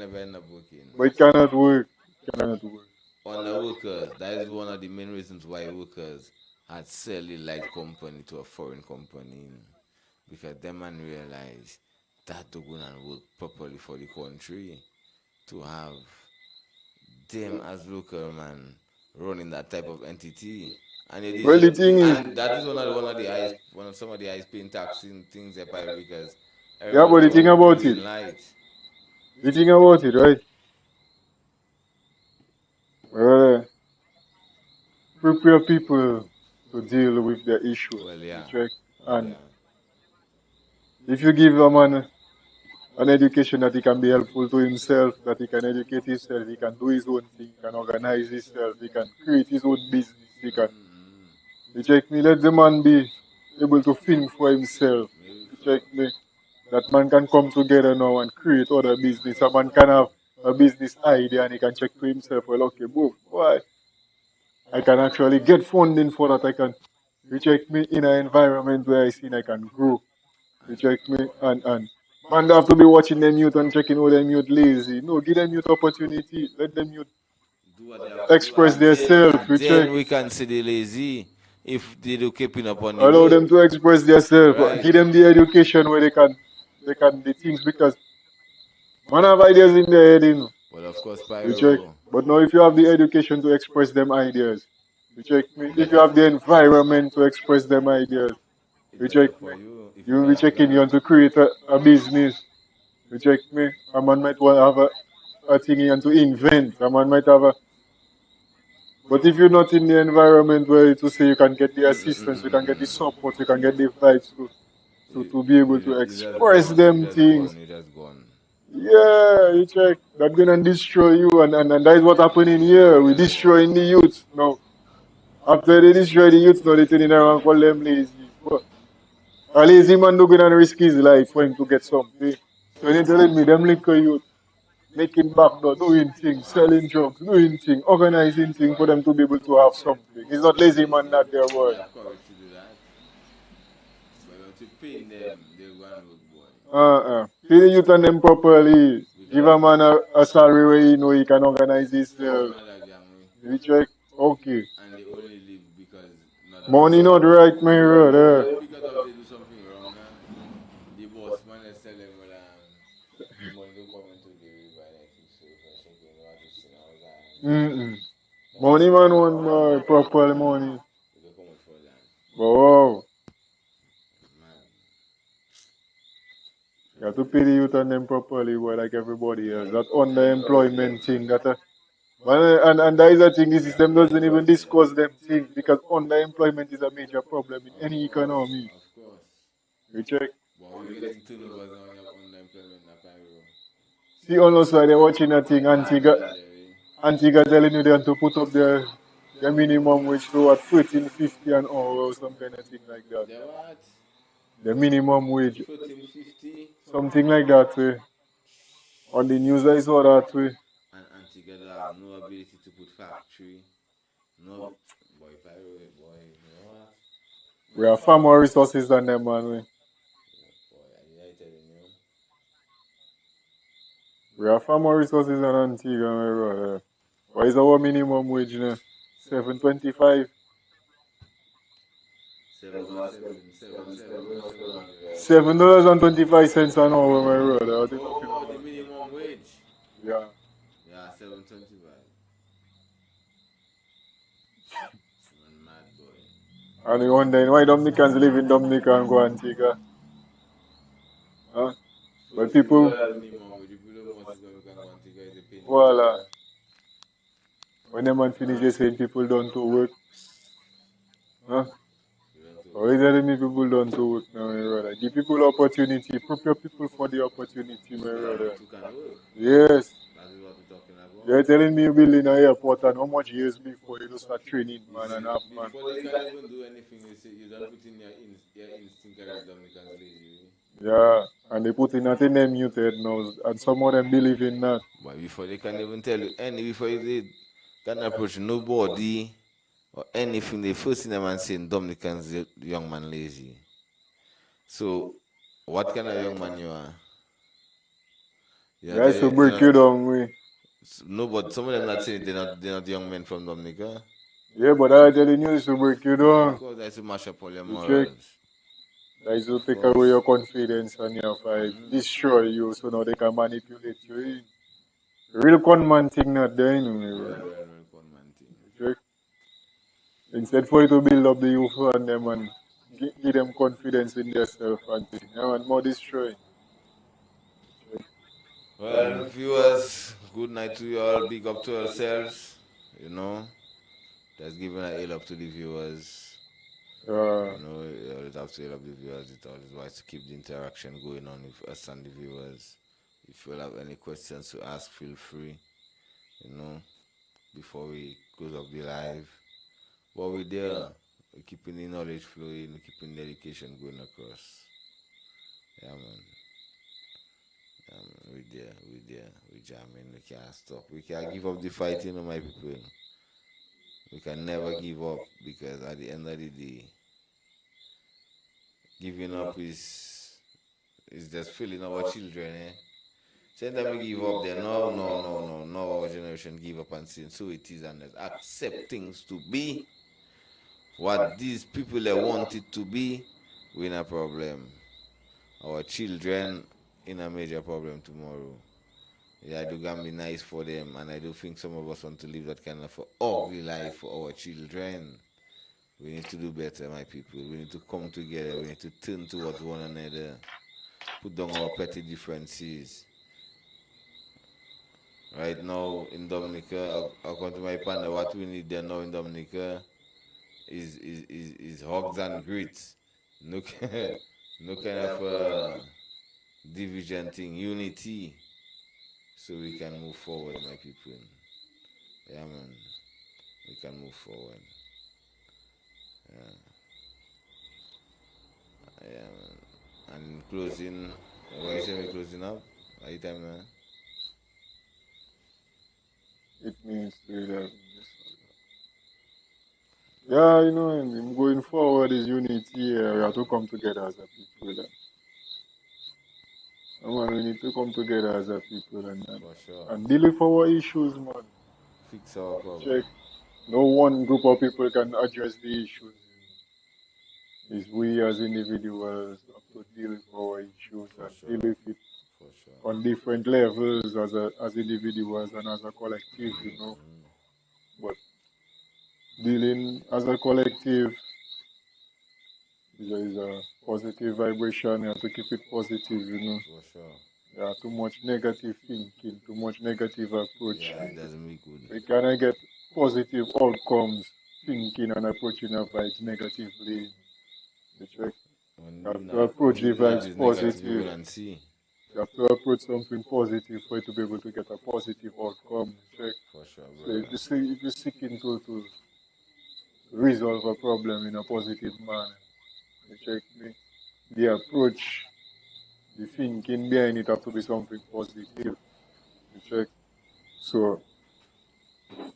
But it cannot work. It cannot work. On the workers, that is one of the main reasons why workers had sell the light company to a foreign company. Because them man realize that to go and work properly for the country, to have them as local man running that type of entity. And it is, well, the thing is, that is some of the highest paying taxing things they pay because yeah, but the thing about it, the thing about it, right? Well, prepare people to deal with their issues. Well, yeah. And if you give a man an education that he can be helpful to himself, that he can educate himself, he can do his own thing, he can organize himself, he can create his own business, he can. You check me, let the man be able to think for himself. You check me, that man can come together now and create other business. A man can have a business idea and he can check to himself, well, okay, boom, why? I can actually get funding for that. I can, you check me, in an environment where I see I can grow. You check me, and man don't have to be watching them youth and checking how them youth lazy. No, give them youth opportunity. Let them youth express themselves. Then we can see the lazy if they do keeping up on the allow them to express themselves. Right. Give them the education where they can the things, because man have ideas in their head, Well, of course, you check. But now if you have the education to express them ideas, you check me. If you have the environment to express them ideas, you check me. You will be checking you want to create a business. You check me? A man might want to have a thing and to invent. A man might have a. But if you're not in the environment where to say you can get the assistance, you can get the support, you can get the vibes to be able to express them things. You just gone. Yeah, you check. That's gonna destroy you, and that is what happening here. We destroying the youth now. After they destroy the youth, now they turn around and call them lazy. But a lazy man not gonna risk his life for him to get something. So you're telling me them little youth making backdoor, doing things, selling drugs, doing things, organizing things for them to be able to have something. It's not lazy man that their They word. have courage to do that. But if you pin them, they'll go and work, boy. Pay the youth and them properly. Give a man a salary where he know he can organize himself. You check? Okay. And they only live because not Money not right, my brother. because of they do something wrong. The boss man is telling them the money don't come into the river like so if I check in what you see now Money man want proper money. they don't come out for that. Wow. Man. You have to pay the youth and them properly, boy, like everybody else. That underemployment thing, and that is the thing, the system doesn't even discuss them things because underemployment is a major problem in any economy. Of course. You check? But we're getting turnovers on unemployment apparel. See, almost like they're watching a thing, Antigua telling you they want to put up their minimum wage to what, 14.50 an hour or some kind of thing like that. The what? The minimum wage. 14.50? Something like that way. On the news I saw that way. And Antigua have no ability to put factory. No, boy, pyro, boy, you know what? We have far more resources than them, man. Boy, I telling you. We have far more resources than Antigua, my brother. What is our minimum wage now? 7.25. $7.25 an hour, my brother. What you talking Oh, about? the minimum wage. Yeah. Yeah, 7.25. Mad boy. And you wondering why Dominicans live in Dominica and go Antigua? Huh? But people, minimum wage. People don't want to go Antigua. They pay voila. When the man finish, they saying people don't to work. Huh? Or is telling me people don't to work now, my brother? Give people opportunity. Prepare people for the opportunity, my brother. Yes. That is what we're talking about. You're telling me you building an airport and how much years before you start training, man, and half man. Before they can even do anything, they say you don't put in your instinct already, Dominicans lazy. Yeah, and they put in nothing them muted now, and some of them believe in that. But before they can even tell you before they can approach nobody or anything, the first thing them man saying Dominicans young man lazy. So what kind of young man you are? Guys to break you down, we. No, but some of them not saying they're not young men from Dominica. Yeah, but I telling you is to break you down. Of course, that's to mash up all your You morals. check. That is to take away your confidence and your fight, destroy you, so now they can manipulate you. Real con man thing not there, you know. Real con man thing. You check. Instead for you to build up the youth and them and give them confidence in themselves and thing. And more destroy. Well, viewers, good night to you all. Big up to ourselves. You know, just giving a hail up to the viewers. You know, you always have to hail up the viewers. It's always wise to keep the interaction going on with us and the viewers. If you have any questions to ask, feel free. You know, before we close up the live. But we're there. We're keeping the knowledge flowing. We're keeping the education going across. Yeah, man. We jamming, we can't stop. We can't give up the fight, you know, my people. We can never give up because at the end of the day, giving up is just filling our children, eh? Same time we give up there, no, our generation give up and saying so it is and accept things to be what these people want it to be, we're in a problem. Our children in a major problem tomorrow. Yeah, I do gonna be nice for them, and I do think some of us want to live that kind of ugly life for our children. We need to do better, my people. We need to come together. We need to turn towards one another. put down our petty differences. Right now in Dominica, according to my partner, what we need there now in Dominica is hugs and grits. No, no kind of division thing, unity, so we can move forward, my people. Yeah, man, we can move forward. Yeah, yeah, man. And in closing, what you say? Me closing up? Are you time now? It means to that. Yeah, you know, and going forward is unity. We have to come together as a people. Man, we need to come together as a people For sure. and deal with our issues, man. Fix our problem. Check. No one group of people can address the issues. It's we as individuals have to deal with our issues For and sure. deal with it For sure. on different levels as individuals and as a collective, you know. But dealing as a collective is a positive vibration. You have to keep it positive, you know. For sure. There are too much negative thinking, too much negative approach. Yeah, it doesn't make good. We cannot get positive outcomes thinking and approaching our vibes negatively. You check. You have to approach the When that vibes is negative, you positive. wouldn't see. You have to approach something positive for you to be able to get a positive outcome. Check. For sure, So brother. if you're seeking to resolve a problem in a positive manner, you check me. The approach, the thinking behind it have to be something positive. You check. So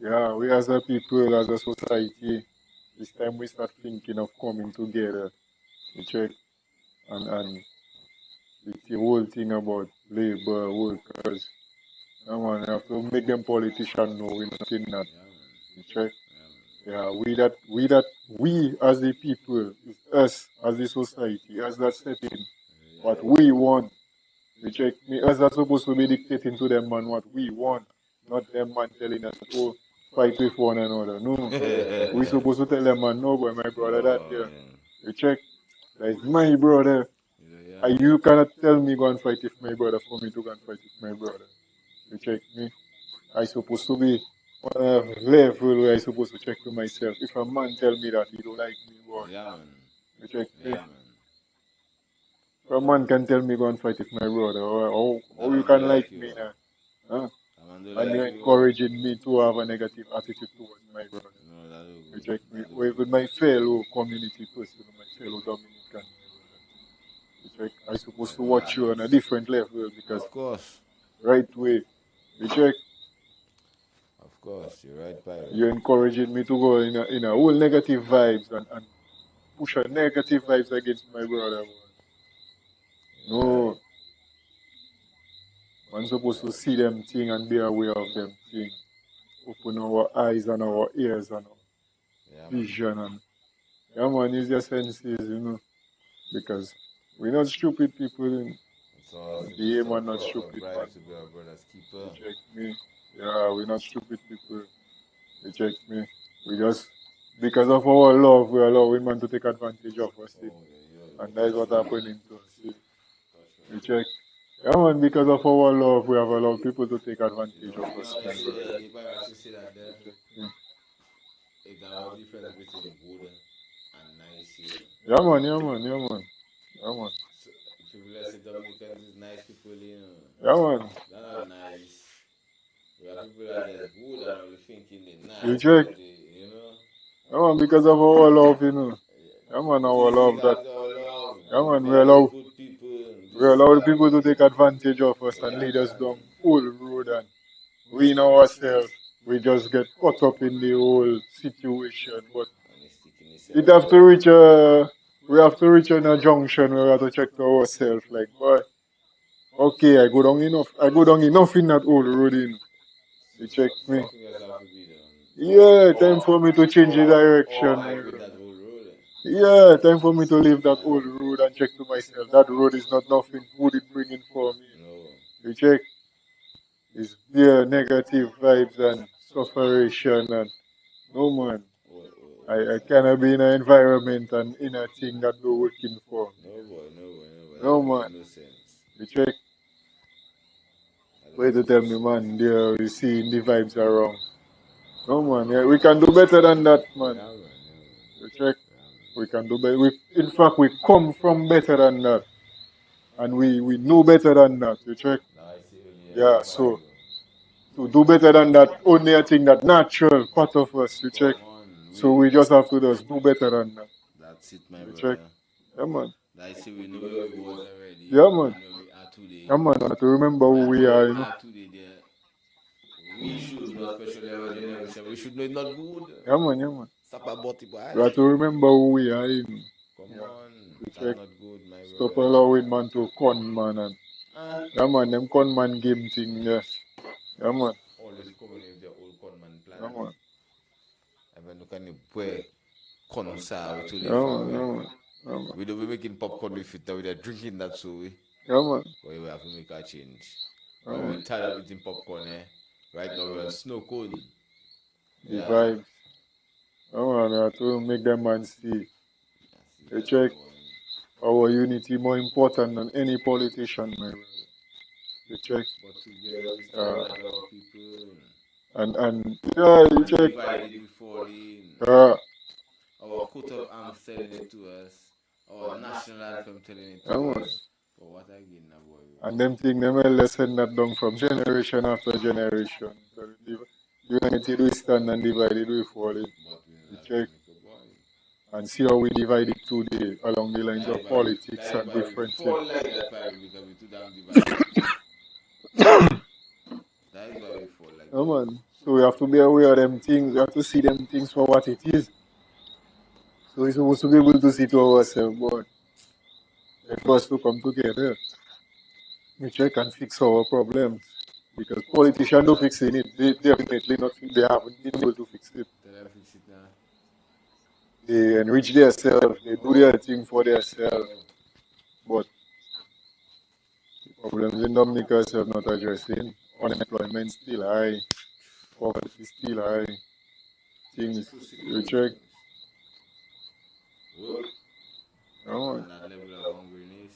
yeah, we as a people, as a society, this time we start thinking of coming together. You check. And the whole thing about labor, workers. Yeah, man, you have to make them politicians know we're not in that. You check. Yeah, we as the people, it's us as the society, as that setting, what we want. You check me, us are supposed to be dictating to them man what we want, not them man telling us oh fight with one another. No. We supposed to tell them man no boy my brother that there. You check. That is my brother. And you cannot tell me go and fight with my brother for me to go and fight with my brother. You check me. I supposed to be on a level where I supposed to check to myself. If a man tell me that he don't like me, boy, Yeah, man. you check me. Yeah, man. If a man can tell me go and fight with my brother, or That you man can don't like you. me now. Huh? That man don't And you're you. encouraging me to have a negative attitude towards my brother. No, that look You good. check me. That look Or good. even my fellow community person, my fellow Dominican. You check. I supposed to watch you on a different level because Of course. right way. You check. Of course. You're right, Pyro. You're encouraging me to go in a whole negative vibes and push a negative vibes against my brother. No, man supposed to see them thing and be aware of them thing. Open our eyes and our ears and our Yeah, man. vision and yeah man, use your senses, you know, because we're not stupid people. So The aim so are not so stupid man. bribe to be our brother's keeper. You check me. Yeah, we're not stupid people. You check me. We just because of our love, we allow women to take advantage of us. See? Oh, yeah, And that is what happening to us. See? You Touch check. Yeah, man, because of our love, we have allowed people to take advantage of us. I see that, if I was to see that You there, check me. if there was a difference between good and nice, you know. Yeah, man, yeah, man, yeah, man. Yeah, man. So, people that say Dominicans is nice people, you know. Yeah, man. They're not nice. We have people that are good and only thinking they're You nice, check. but they, you know. Yeah, man, because of our love, you know. Yeah, man, It our is love that. because our love. Yeah, man, People are just good people. we Just allow the people to take advantage of us and lead us down whole road and we in ourselves, we just get caught up in the whole situation. But and he's sticking it himself have to out. reach a, we have to reach a junction where we have to check to ourselves, like, boy, okay, I go down enough in that old road, you know. You check me. Something else have to be done. Yeah, time for me to change the Or direction. I quit that whole road. Yeah, time for me to leave that old road and check to myself. That road is not nothing good it bringing for me. No. You check, it's there negative vibes and sufferation and no man. I cannot be in an environment and in a thing that not working for me. No boy, no boy, no boy. That No don't make man. no sense. You check. Wait to tell me, man, there we see the vibes are wrong. No, man, yeah, we can do better than that, man. You check. We can do better. In fact, we come from better than that. And we know better than that. You check. Yeah, so to do better than that, only a thing that natural part of us, you check. So we just have to just do better than that. That's it, my You brother. check. Yeah, man. I see we know where we was already. Yeah, man. And where we are today. Yeah, man. To remember who And we where are, we you know. are today there. We should know, especially our generation. We should know it's not good. Yeah, man. Yeah, man. Stop about it, boy. We have to remember who we are, you know. Come on. That's not good, my Stop brother. allowing man to con, man. And, yeah, man. Them con man game thing, yeah. Yeah, man. Always coming with their old conman plan. Yeah, man. Even look at the boy consa we to live Yeah, for. man. Yeah, man. Yeah, man. We don't be making popcorn with it now. We are drinking that so we. Yeah, man. But we have to make a change. Yeah, But man. we're tired of eating popcorn, eh? Right now we're on snow cone. The vibes. Yeah, man. We have to make them man see. You check. Our unity more important than any politician, man. You check. But together we stand like our people. And yeah, you check. Divided we fall in. Our coat of arms telling it to us. Our national anthem telling it to us. But what again, now, boy? And them thing, them elders send that down from generation after generation. So united we stand and divided we fall in. You check. And see how we divide it today along the lines of politics and different things. Fall like that, because we're too damn divided. That is why we fall like that. Man. So we have to be aware of them things. We have to see them things for what it is. So we're supposed to be able to see to ourselves, but for us to come together, we check and fix our problems. Because politicians don't fix it. They definitely not. They haven't been able to fix it. They don't fix it now. They enrich themselves. They do their thing for themselves. But the problems in Dominica are not addressing. Unemployment still high. Poverty still high. Things you check. Well, Oh. on that level of hungriness.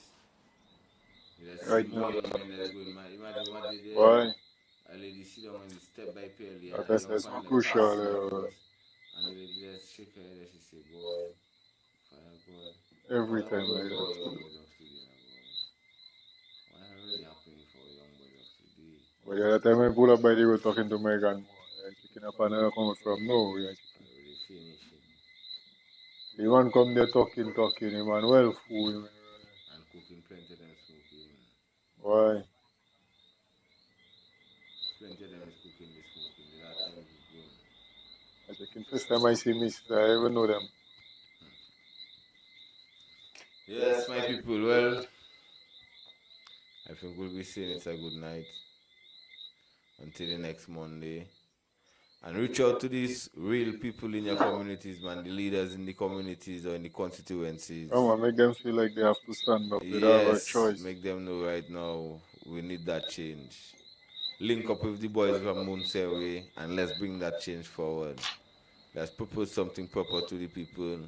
Right now. Imagine what they did. Why? A lady sit down on the step by Pelly. That's crucial. And the lady just shake her head and she say, boy, Father God. Every time like that. What are really happening for young boys of today? But the other time I pull up by the road talking to my grandma, picking up another coming from nowhere. Really finishing. The man come there talking, the man well full. And cooking plenty of them smoking. Why? Plenty of them is cooking, they smoking. They are things cooking. I think first time I see Mr. I even know them. Yes, my people, well, I think we'll be saying it's a good night until the next Monday. And reach out to these real people in your communities, man, the leaders in the communities or in the constituencies. Oh, man, make them feel like they have to stand up without a choice. Make them know right now we need that change. Link up with the boys from Moun Séwyè and let's bring that change forward. Let's propose something proper to the people,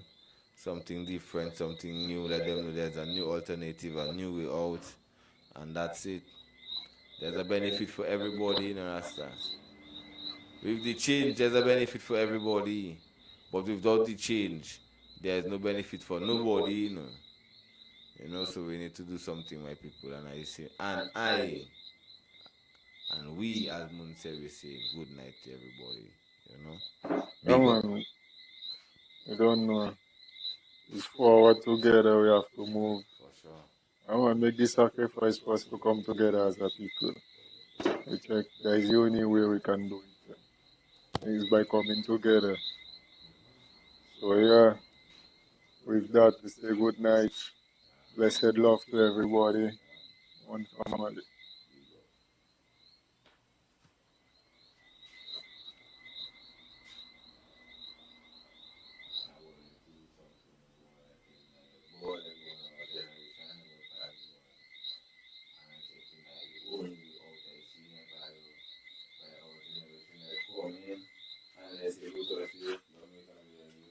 something different, something new. Let them know there's a new alternative, a new way out, and that's it. There's a benefit for everybody in Rasta. With the change, there's a benefit for everybody, but without the change, there is no benefit for nobody. So we need to do something, my people. And I say, and we as Moun Séwyè say good night to everybody. Man, you don't know. It's forward together we have to move. For sure. I want to make this sacrifice for us to come together as a people. We check there is the only way we can do it. Is by coming together. So yeah, with that we say good night. Blessed love to everybody. One family.